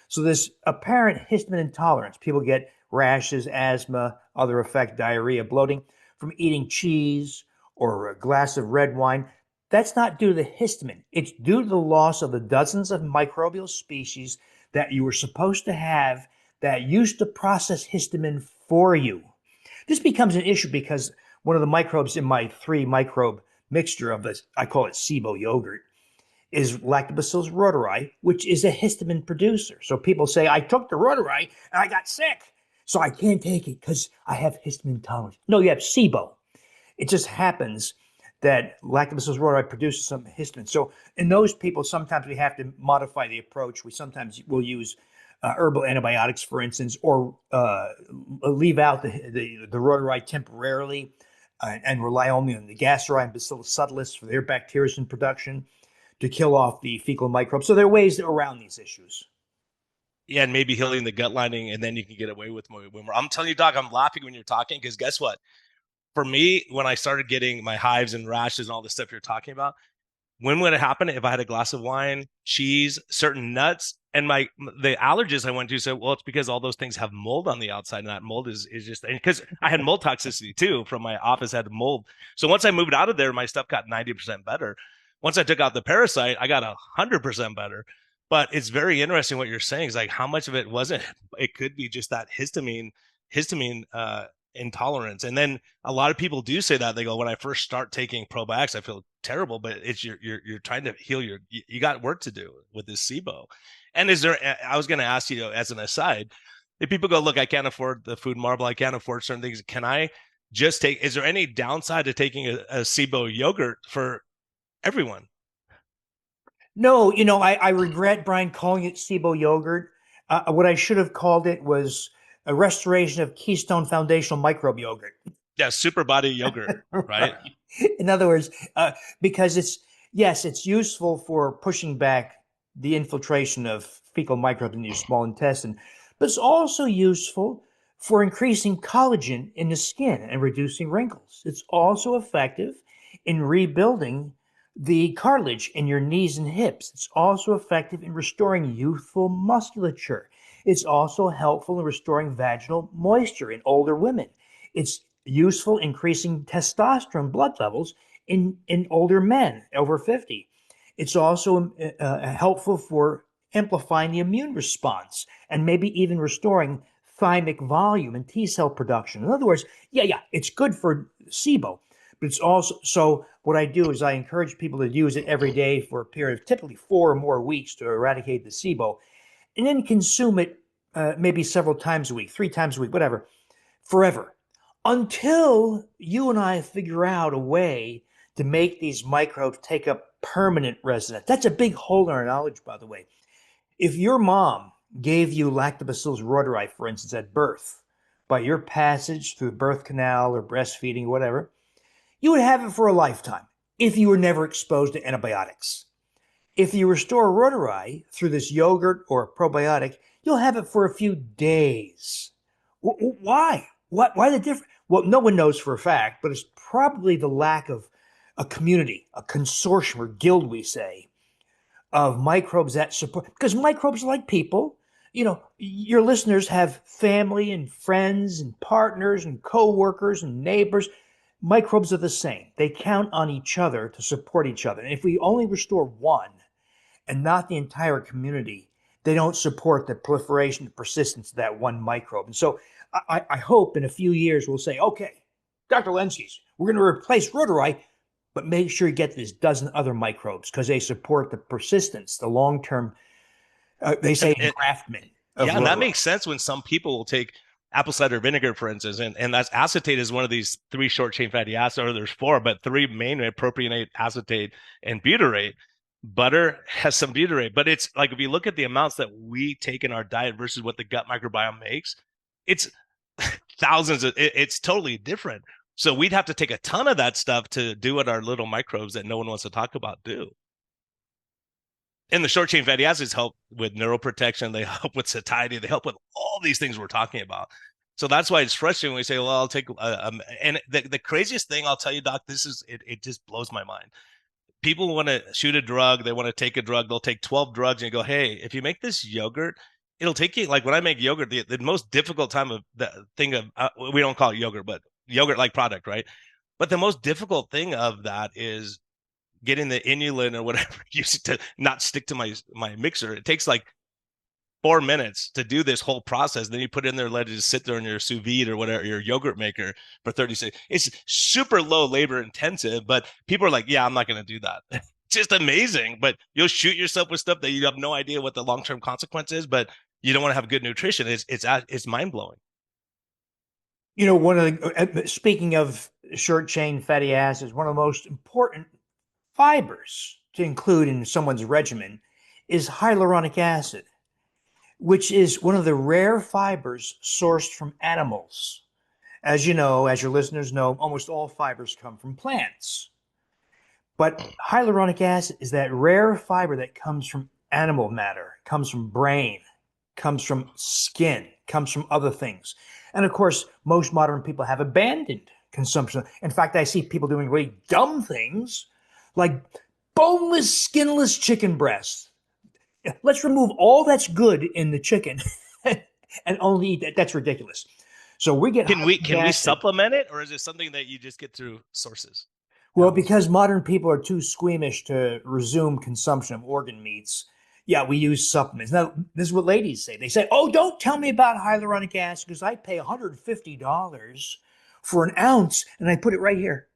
S5: So this apparent histamine intolerance, people get rashes, asthma, other effect, diarrhea, bloating from eating cheese or a glass of red wine. That's not due to the histamine. It's due to the loss of the dozens of microbial species that you were supposed to have that used to process histamine for you. This becomes an issue because one of the microbes in my 3 microbe mixture of this, I call it SIBO yogurt, is Lactobacillus rhodori, which is a histamine producer. So people say, I took the rhodori and I got sick, so I can't take it because I have histamine intolerance. No, you have SIBO. It just happens that Lactobacillus rhodori produces some histamine. So in those people, sometimes we have to modify the approach. We sometimes will use herbal antibiotics, for instance, or leave out the rhodori temporarily and rely only on the Gasseri and Bacillus subtilis for their bacteriocin production to kill off the fecal microbes. So there are ways around these issues.
S4: Yeah, and maybe healing the gut lining, and then you can get away with more. I'm telling you, Doc, I'm laughing when you're talking because guess what? For me, when I started getting my hives and rashes and all the stuff you're talking about, when would it happen? If I had a glass of wine, cheese, certain nuts, and the allergist I went to said, well, it's because all those things have mold on the outside, and that mold is just because I had mold toxicity too from my office. I had mold. So once I moved out of there, my stuff got 90% better. Once I took out the parasite, I got 100% better. But it's very interesting what you're saying is like how much of it wasn't. It could be just that histamine intolerance. And then a lot of people do say that they go, when I first start taking probiotics, I feel terrible, but it's you're trying to heal you got work to do with this SIBO. And I was going to ask you as an aside, if people go, look, I can't afford the food marble, I can't afford certain things. Can I just is there any downside to taking a SIBO yogurt for everyone?
S5: No, I regret, Brian, calling it SIBO yogurt. What I should have called it was a restoration of Keystone Foundational Microbe Yogurt.
S4: Yeah, super body yogurt, right?
S5: In other words, because it's useful for pushing back the infiltration of fecal microbes in your small intestine, but it's also useful for increasing collagen in the skin and reducing wrinkles. It's also effective in rebuilding the cartilage in your knees and hips. It's also effective in restoring youthful musculature. It's also helpful in restoring vaginal moisture in older women. It's useful increasing testosterone blood levels in older men over 50. It's also helpful for amplifying the immune response and maybe even restoring thymic volume and T cell production. In other words, it's good for SIBO, but it's also, so what I do is I encourage people to use it every day for a period of typically 4 or more weeks to eradicate the SIBO, and then consume it maybe several times a week, 3 times a week, whatever, forever, until you and I figure out a way to make these microbes take up permanent residence. That's a big hole in our knowledge, by the way. If your mom gave you Lactobacillus rhodori, for instance, at birth, by your passage through the birth canal or breastfeeding, whatever, you would have it for a lifetime if you were never exposed to antibiotics. If you restore rhodori through this yogurt or probiotic, you'll have it for a few days. Why? Why the difference? Well, no one knows for a fact, but it's probably the lack of a community, a consortium or guild, we say, of microbes that support, because microbes are like people. Your listeners have family and friends and partners and co-workers and neighbors. Microbes are the same. They count on each other to support each other. And if we only restore one and not the entire community, they don't support the proliferation and persistence of that one microbe. And so I hope in a few years we'll say, okay, Dr. Lenski's, we're going to replace rhodori, but make sure you get this dozen other microbes because they support the persistence, the long-term, they say engraftment.
S4: Yeah, and that makes sense when some people will take apple cider vinegar, for instance, and that's acetate is one of these 3 short chain fatty acids, or there's 4, but 3 mainly, propionate, acetate, and butyrate. Butter has some butyrate, but it's like if you look at the amounts that we take in our diet versus what the gut microbiome makes, it's thousands of, it's totally different. So we'd have to take a ton of that stuff to do what our little microbes that no one wants to talk about do. And the short chain fatty acids help with neuroprotection. They help with satiety. They help with all these things we're talking about. So that's why it's frustrating when we say, well, I'll take, and the craziest thing I'll tell you, Doc, it just blows my mind. People want to shoot a drug, they want to take a drug, they'll take 12 drugs and you go, hey, if you make this yogurt, it'll take you, like when I make yogurt, the most difficult time of the thing of, we don't call it yogurt, but yogurt like product, right? But the most difficult thing of that is getting the inulin or whatever used to not stick to my mixer. It takes like 4 minutes to do this whole process. Then you put it in there, let it just sit there in your sous vide or whatever, your yogurt maker for 30 seconds. It's super low labor intensive, but people are like, yeah, I'm not going to do that. Just amazing. But you'll shoot yourself with stuff that you have no idea what the long-term consequence is, but you don't want to have good nutrition. It's mind blowing.
S5: You know, one of the, speaking of short chain fatty acids, one of the most important fibers to include in someone's regimen is hyaluronic acid, which is one of the rare fibers sourced from animals. As you know, as your listeners know, almost all fibers come from plants. But hyaluronic acid is that rare fiber that comes from animal matter, comes from brain, comes from skin, comes from other things. And of course, most modern people have abandoned consumption. In fact, I see people doing really dumb things like boneless, skinless chicken breasts. Let's remove all that's good in the chicken and only eat that. That's ridiculous. So we get
S4: can we supplement it, or is it something that you just get through sources?
S5: Well, because modern people are too squeamish to resume consumption of organ meats, yeah, we use supplements. Now, this is what ladies say. They say, oh, don't tell me about hyaluronic acid because I pay $150 for an ounce and I put it right here.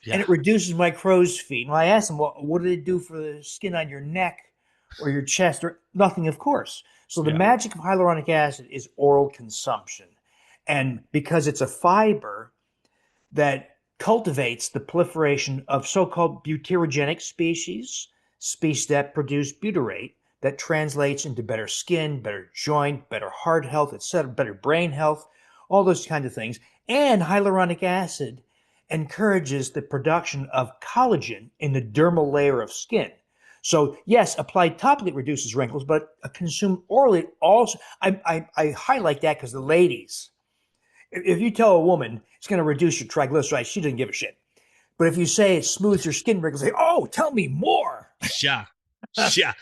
S5: Yeah. And it reduces my crow's feet. And I ask them, well, what did it do for the skin on your neck or your chest? Or nothing, of course. So the magic of hyaluronic acid is oral consumption. And because it's a fiber that cultivates the proliferation of so-called butyrogenic species that produce butyrate, that translates into better skin, better joint, better heart health, etc., better brain health, all those kind of things. And hyaluronic acid encourages the production of collagen in the dermal layer of skin. So yes, applied topically reduces wrinkles, but consumed orally also. I highlight that because the ladies, if you tell a woman it's going to reduce your triglycerides, she doesn't give a shit. But if you say it smooths your skin wrinkles, say, oh, tell me more.
S4: Yeah. Yeah.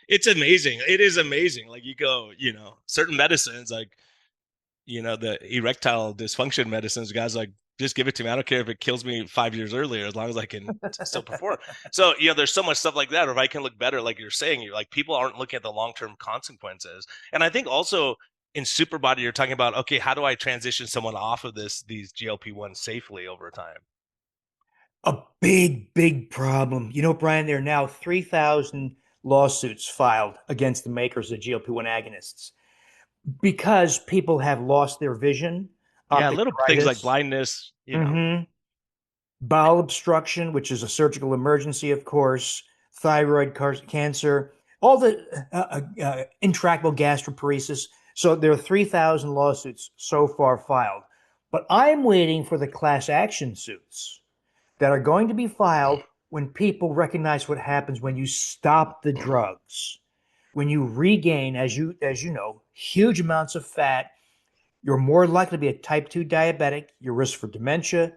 S4: It's amazing. It is amazing. Like you go, certain medicines, like, the erectile dysfunction medicines, guys like, just give it to me. I don't care if it kills me 5 years earlier, as long as I can still perform. So, there's so much stuff like that. Or if I can look better, like you're saying, people aren't looking at the long-term consequences. And I think also in SuperBody, you're talking about, okay, how do I transition someone off of these GLP-1 safely over time?
S5: A big, big problem. Brian, there are now 3,000 lawsuits filed against the makers of GLP-1 agonists because people have lost their vision.
S4: Yeah, little things like blindness,
S5: bowel obstruction, which is a surgical emergency, of course, thyroid cancer, all the intractable gastroparesis. So there are 3,000 lawsuits so far filed. But I'm waiting for the class action suits that are going to be filed when people recognize what happens when you stop the drugs. When you regain, as you know, huge amounts of fat, you're more likely to be a type 2 diabetic. Your risk for dementia,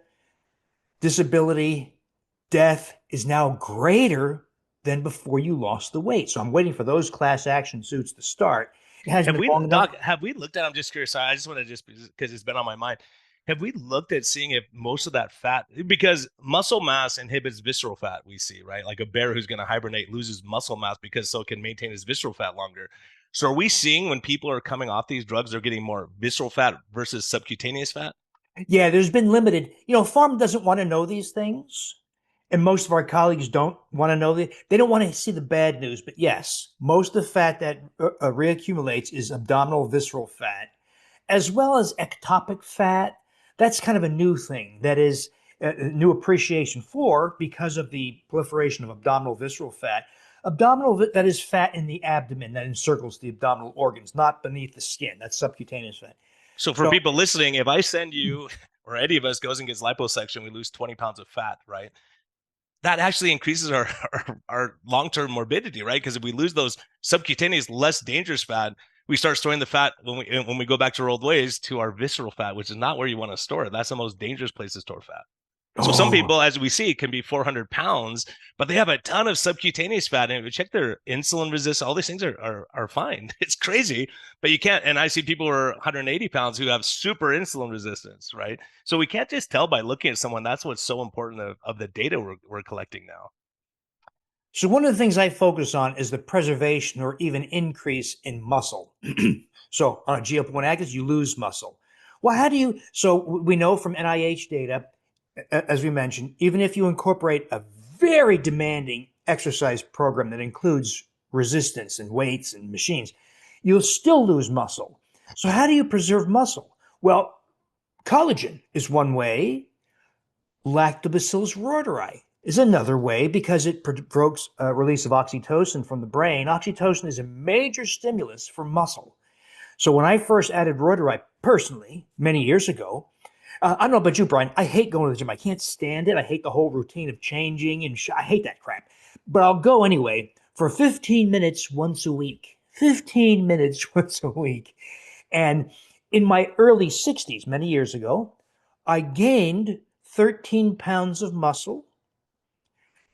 S5: disability, death is now greater than before you lost the weight. So I'm waiting for those class action suits to start.
S4: Have we looked at, I'm just curious, I just want to because it's been on my mind. Have we looked at seeing if most of that fat, because muscle mass inhibits visceral fat, we see, right? Like a bear who's going to hibernate loses muscle mass because so it can maintain his visceral fat longer. So are we seeing when people are coming off these drugs, they're getting more visceral fat versus subcutaneous fat?
S5: Yeah, there's been limited. Pharma doesn't want to know these things. And most of our colleagues don't want to know that. They don't want to see the bad news. But yes, most of the fat that reaccumulates is abdominal visceral fat, as well as ectopic fat. That's kind of a new thing. That is a new appreciation for because of the proliferation of abdominal visceral fat. That is fat in the abdomen that encircles the abdominal organs, not beneath the skin. That's subcutaneous fat.
S4: So for people listening, if I send you or any of us goes and gets liposuction, we lose 20 pounds of fat, right? That actually increases our long-term morbidity, right? Because if we lose those subcutaneous, less dangerous fat, we start storing the fat when we go back to our old ways to our visceral fat, which is not where you want to store it. That's the most dangerous place to store fat. So some
S5: Oh,
S4: people, as we see, can be 400 pounds, but they have a ton of subcutaneous fat. And if you check their insulin resistance, all these things are fine. It's crazy, but you can't. And I see people who are 180 pounds who have super insulin resistance, right? So we can't just tell by looking at someone. That's what's so important of the data we're collecting now.
S5: so one of the things I focus on is the preservation or even increase in muscle. So on a GLP-1 agonist, you lose muscle. Well, how do you? So we know from NIH data, as we mentioned, even if you incorporate a very demanding exercise program that includes resistance and weights and machines, you'll still lose muscle. So how do you preserve muscle? Well, collagen is one way. Lactobacillus reuteri is another way because it provokes a release of oxytocin from the brain. Oxytocin is a major stimulus for muscle. So when I first added reuteri personally, many years ago, I don't know about you, Brian, I hate going to the gym. I can't stand it. I hate the whole routine of changing and I hate that crap. But I'll go anyway for 15 minutes once a week. 15 minutes once a week. And in my early 60s, many years ago, I gained 13 pounds of muscle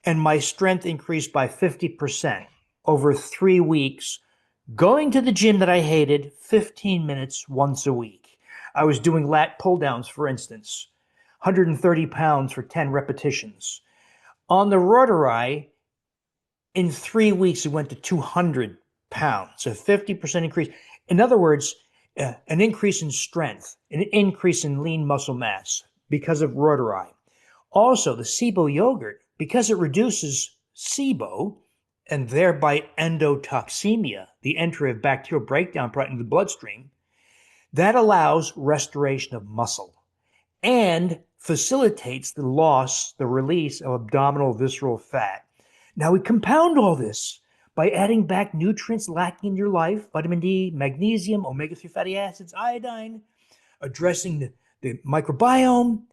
S5: and my strength increased by 50% over 3 weeks, going to the gym that I hated 15 minutes once a week. I was doing lat pull downs, for instance, 130 pounds for 10 repetitions. On the reuteri, in 3 weeks, it went to 200 pounds, a 50% increase. In other words, an increase in strength, an increase in lean muscle mass because of reuteri. Also, the SIBO yogurt, because it reduces SIBO and thereby endotoxemia, the entry of bacterial breakdown product into the bloodstream, that allows restoration of muscle and facilitates the loss, the release of abdominal visceral fat. Now we compound all this by adding back nutrients lacking in your life, vitamin D, magnesium, omega-3 fatty acids, iodine, addressing the microbiome,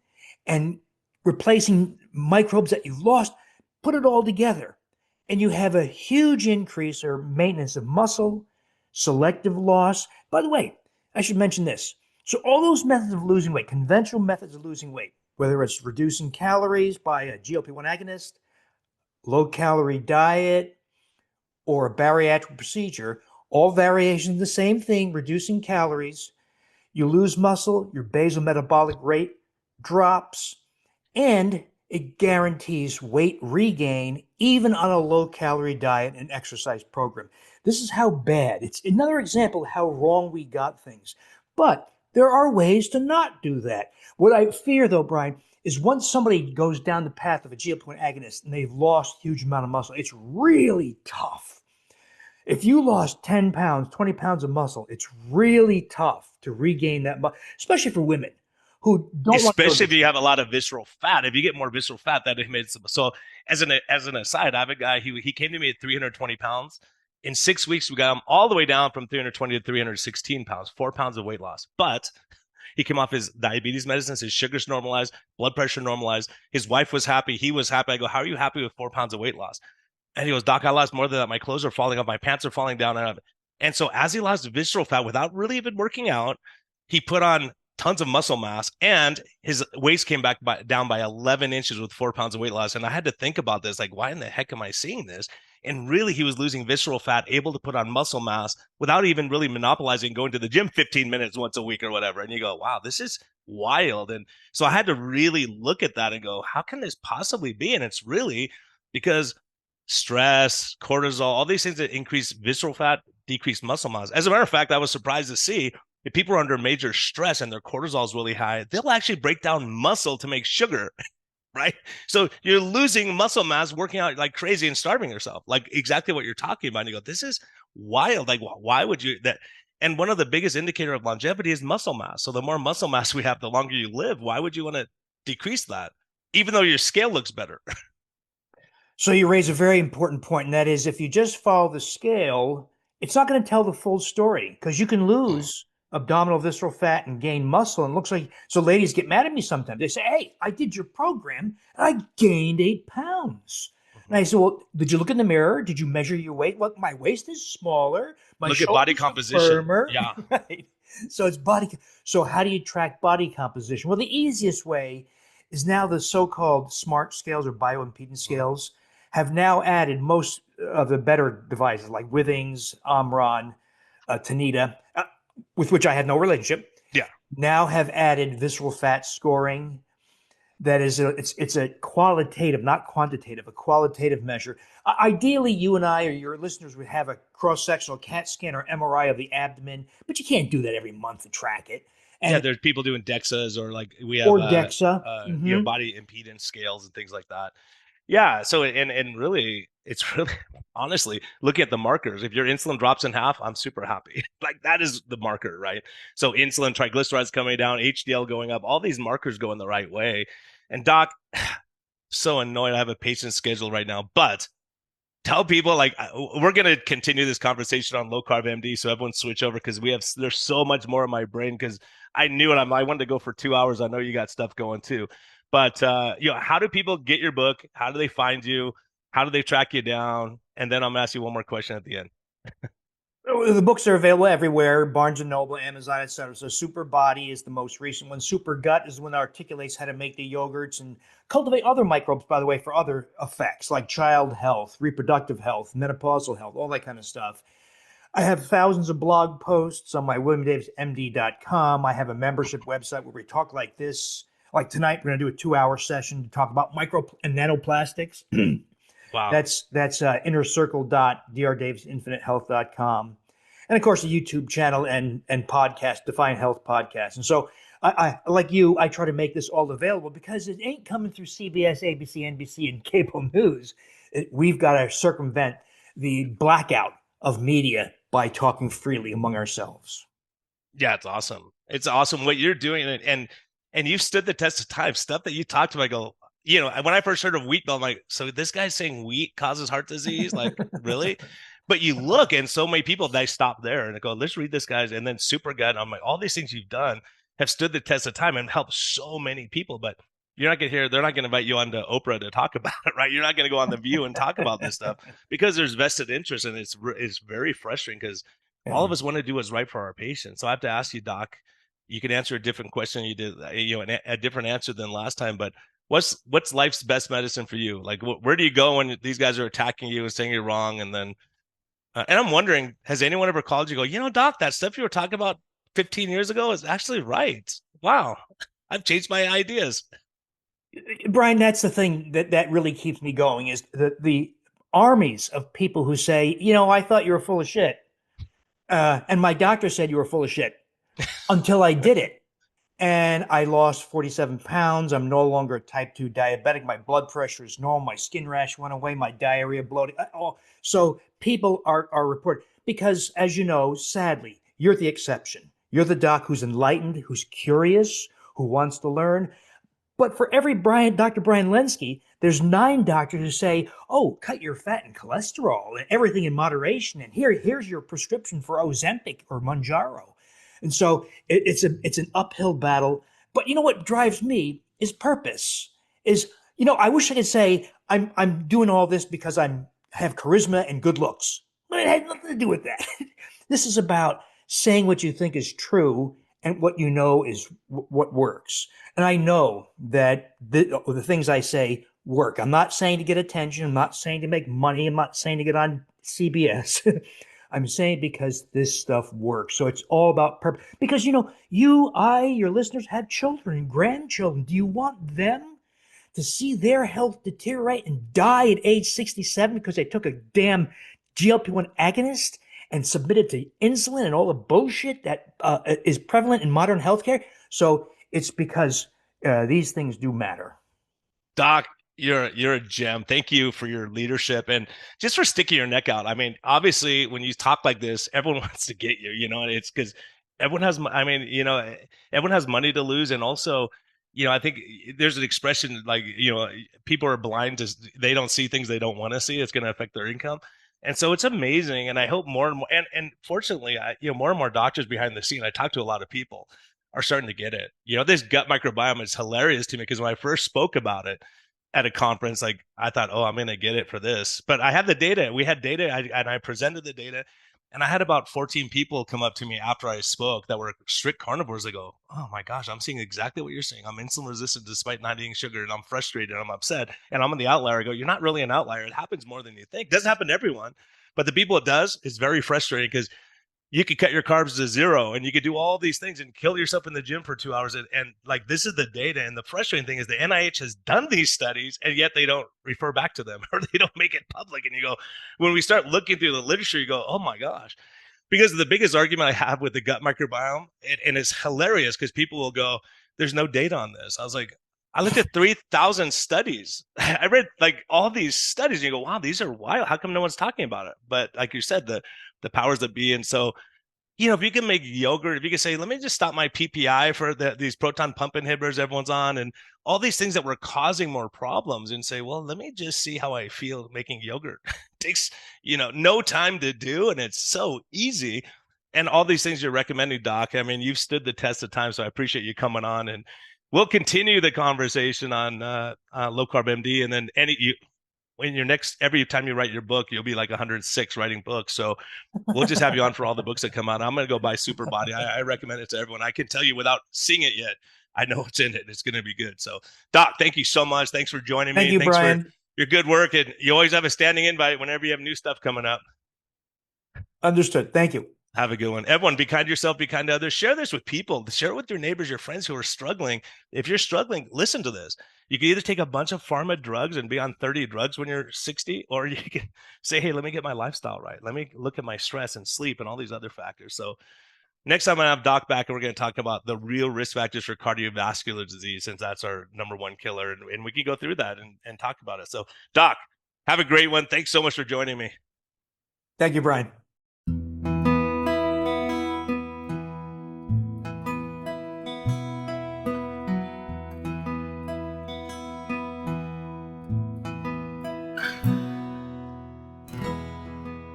S5: and replacing microbes that you've lost. Put it all together, and you have a huge increase or maintenance of muscle, selective loss. By the way, I should mention this. So all those methods of losing weight, conventional methods of losing weight, whether it's reducing calories by a GLP-1 agonist, low-calorie diet, or a bariatric procedure, all variations of the same thing, reducing calories, you lose muscle, your basal metabolic rate drops, and it guarantees weight regain even on a low-calorie diet and exercise program. This is how bad. It's another example of how wrong we got things. But there are ways to not do that. What I fear, though, Brian, is once somebody goes down the path of a GLP-1 agonist and they've lost a huge amount of muscle, it's really tough. If you lost 10 pounds, 20 pounds of muscle, it's really tough to regain that muscle, especially for women who don't
S4: especially if you have a lot of visceral fat. If you get more visceral fat, that makes it so. As an aside, I have a guy. He came to me at 320 pounds. In 6 weeks, we got him all the way down from 320 to 316 pounds, 4 pounds of weight loss. But he came off his diabetes medicines, his sugars normalized, blood pressure normalized. His wife was happy. He was happy. I go, how are you happy with 4 pounds of weight loss? And he goes, Doc, I lost more than that. My clothes are falling off. My pants are falling down. And so as he lost visceral fat without really even working out, he put on tons of muscle mass and his waist came back down by 11 inches with 4 pounds of weight loss. And I had to think about this, like, why in the heck am I seeing this? And really, he was losing visceral fat, able to put on muscle mass without even really monopolizing going to the gym 15 minutes once a week or whatever. And you go, wow, this is wild. And so I had to really look at that and go, how can this possibly be? And it's really because stress, cortisol, all these things that increase visceral fat, decrease muscle mass. As a matter of fact, I was surprised to see if people are under major stress and their cortisol is really high, they'll actually break down muscle to make sugar. Right. So you're losing muscle mass, working out like crazy and starving yourself, like exactly what you're talking about. And you go, this is wild. Like, why would you that? And one of the biggest indicator of longevity is muscle mass. So the more muscle mass we have, the longer you live. Why would you want to decrease that, even though your scale looks better?
S5: So you raise a very important point, and that is if you just follow the scale, it's not going to tell the full story because you can lose abdominal visceral fat and gain muscle. And it looks like, so ladies get mad at me sometimes. They say, hey, I did your program and I gained 8 pounds. And I said, well, did you look in the mirror? Did you measure your weight? Look, my waist is smaller. My
S4: Look at body
S5: shoulders are
S4: composition.
S5: firmer.
S4: Yeah.
S5: Right. So it's body. So how do you track body composition? Well, the easiest way is now the so-called smart scales or bioimpedance scales have now added most of the better devices like Withings, Omron, Tanita, with which I had no relationship,
S4: Yeah.
S5: now have added visceral fat scoring. That is, it's a qualitative, not quantitative, a qualitative measure. Ideally, you and I or your listeners would have a cross-sectional CAT scan or MRI of the abdomen, but you can't do that every month to track it.
S4: Yeah,
S5: And
S4: there's people doing DEXAs, or like we have
S5: or DEXA.
S4: body impedance scales and things like that. Yeah. So and really, it's really honestly looking at the markers. If your insulin drops in half, I'm super happy. Like that is the marker, right? So insulin, triglycerides coming down, HDL going up, all these markers go in the right way. And doc, so annoyed. I have a patient schedule right now, but tell people like we're going to continue this conversation on low carb MD, so everyone switch over because there's so much more in my brain because I knew it. I wanted to go for 2 hours. I know you got stuff going too, but how do people get your book? How do they find you? How do they track you down? And then I'm gonna ask you one more question at the end.
S5: The books are available everywhere, Barnes and Noble, Amazon, etc. So Super Body is the most recent one. Super Gut is the one that articulates how to make the yogurts and cultivate other microbes, by the way, for other effects like child health, reproductive health, menopausal health, all that kind of stuff. I have thousands of blog posts on my WilliamDavisMD.com. I have a membership website where we talk like this. Like tonight, we're going to do a 2-hour session to talk about micro and nanoplastics.
S4: Wow.
S5: That's innercircle.drdavisinfinitehealth.com. And of course, a YouTube channel and podcast, Define Health Podcast. And so I like you, I try to make this all available because it ain't coming through CBS, ABC, NBC, and cable news. We've got to circumvent the blackout of media by talking freely among ourselves.
S4: Yeah, it's awesome. It's awesome what you're doing, and you've stood the test of time. Stuff that you talked about, I go, when I first heard of wheat, I'm like, so this guy's saying wheat causes heart disease? Like, really? But you look, and so many people, they stop there and they go, let's read this guy's, and then super gut. I'm like, all these things you've done have stood the test of time and helped so many people. But you're not going to hear, they're not going to invite you on to Oprah to talk about it, right? You're not going to go on The View and talk about this stuff because there's vested interest, and it's very frustrating because all of us want to do what's right for our patients. So I have to ask you, Doc, you can answer a different question. You did, a different answer than last time, but what's life's best medicine for you? Like, where do you go when these guys are attacking you and saying you're wrong? And then, and I'm wondering, has anyone ever called you, go, Doc, that stuff you were talking about 15 years ago is actually right. Wow. I've changed my ideas.
S5: Brian, that's the thing that really keeps me going is the armies of people who say, I thought you were full of shit. And my doctor said you were full of shit until I did it. And I lost 47 pounds. I'm no longer a type 2 diabetic. My blood pressure is normal. My skin rash went away. My diarrhea, bloating. So people are reporting because, as you know, sadly, you're the exception. You're the doc who's enlightened, who's curious, who wants to learn. But for every Dr. Brian Lenski, there's 9 doctors who say, oh, cut your fat and cholesterol and everything in moderation. And here's your prescription for Ozempic or Mounjaro. And so it's an uphill battle. But what drives me is purpose. I wish I could say I'm doing all this because I have charisma and good looks. But it has nothing to do with that. This is about saying what you think is true and what you know is what works. And I know that the things I say work. I'm not saying to get attention. I'm not saying to make money. I'm not saying to get on CBS. I'm saying because this stuff works. So it's all about purpose. Because, your listeners have children and grandchildren. Do you want them to see their health deteriorate and die at age 67 because they took a damn GLP-1 agonist and submitted to insulin and all the bullshit that is prevalent in modern healthcare? So it's because these things do matter.
S4: Doc, you're a gem. Thank you for your leadership and just for sticking your neck out. I mean, obviously, when you talk like this, everyone wants to get you. And it's because everyone has. Everyone has money to lose, and also, I think there's an expression like people are blind to, they don't see things they don't want to see. It's going to affect their income. And so it's amazing. And I hope more and more, and fortunately, more and more doctors behind the scene, I talk to a lot of people, are starting to get it. This gut microbiome is hilarious to me because when I first spoke about it, at a conference. Like I thought, oh, I'm going to get it for this, but I had the data. We had data, and I presented the data, and I had about 14 people come up to me after I spoke that were strict carnivores. They go, oh my gosh, I'm seeing exactly what you're saying. I'm insulin resistant despite not eating sugar, and I'm frustrated, and I'm upset, and I'm on the outlier. I go, you're not really an outlier. It happens more than you think. It doesn't happen to everyone, but the people it does is very frustrating, because you could cut your carbs to zero, and you could do all these things and kill yourself in the gym for 2 hours. And like, this is the data. And the frustrating thing is the NIH has done these studies, and yet they don't refer back to them, or they don't make it public. And you go, when we start looking through the literature, you go, oh my gosh. Because the biggest argument I have with the gut microbiome, and it's hilarious because people will go, there's no data on this. I was like, I looked at 3,000 studies. I read like all these studies, and you go, wow, these are wild. How come no one's talking about it? But like you said, the powers that be. And so, if you can make yogurt, if you can say, let me just stop my PPI for these proton pump inhibitors everyone's on, and all these things that were causing more problems, and say, well, let me just see how I feel making yogurt. It takes, no time to do, and it's so easy. And all these things you're recommending, Doc, I mean, you've stood the test of time, so I appreciate you coming on, and we'll continue the conversation on low carb MD, and then when every time you write your book, you'll be like 106 writing books. So we'll just have you on for all the books that come out. I'm going to go buy Super Body. I recommend it to everyone. I can tell you without seeing it yet, I know what's in it. It's going to be good. So Doc, thank you so much. Thanks for joining me.
S5: Thank you,
S4: Thanks
S5: Brian.
S4: for your good work. And you always have a standing invite whenever you have new stuff coming up.
S5: Understood. Thank you.
S4: Have a good one. Everyone, be kind to yourself, be kind to others. Share this with people. Share it with your neighbors, your friends who are struggling. If you're struggling, listen to this. You can either take a bunch of pharma drugs and be on 30 drugs when you're 60, or you can say, hey, let me get my lifestyle right. Let me look at my stress and sleep and all these other factors. So next time I have Doc back, and we're going to talk about the real risk factors for cardiovascular disease, since that's our number one killer. And we can go through that and talk about it. So Doc, have a great one. Thanks so much for joining me.
S5: Thank you, Brian.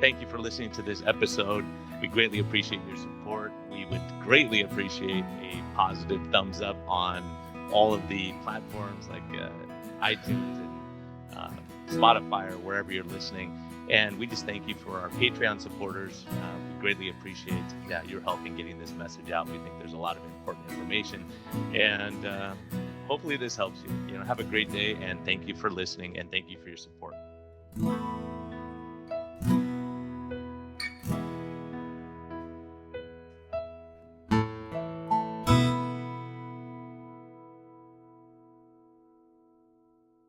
S1: Thank you for listening to this episode. We greatly appreciate your support. We would greatly appreciate a positive thumbs up on all of the platforms like iTunes and Spotify, or wherever you're listening. And we just thank you for our Patreon supporters. We greatly appreciate your help in getting this message out. We think there's a lot of important information, and hopefully this helps you. Have a great day, and thank you for listening, and thank you for your support.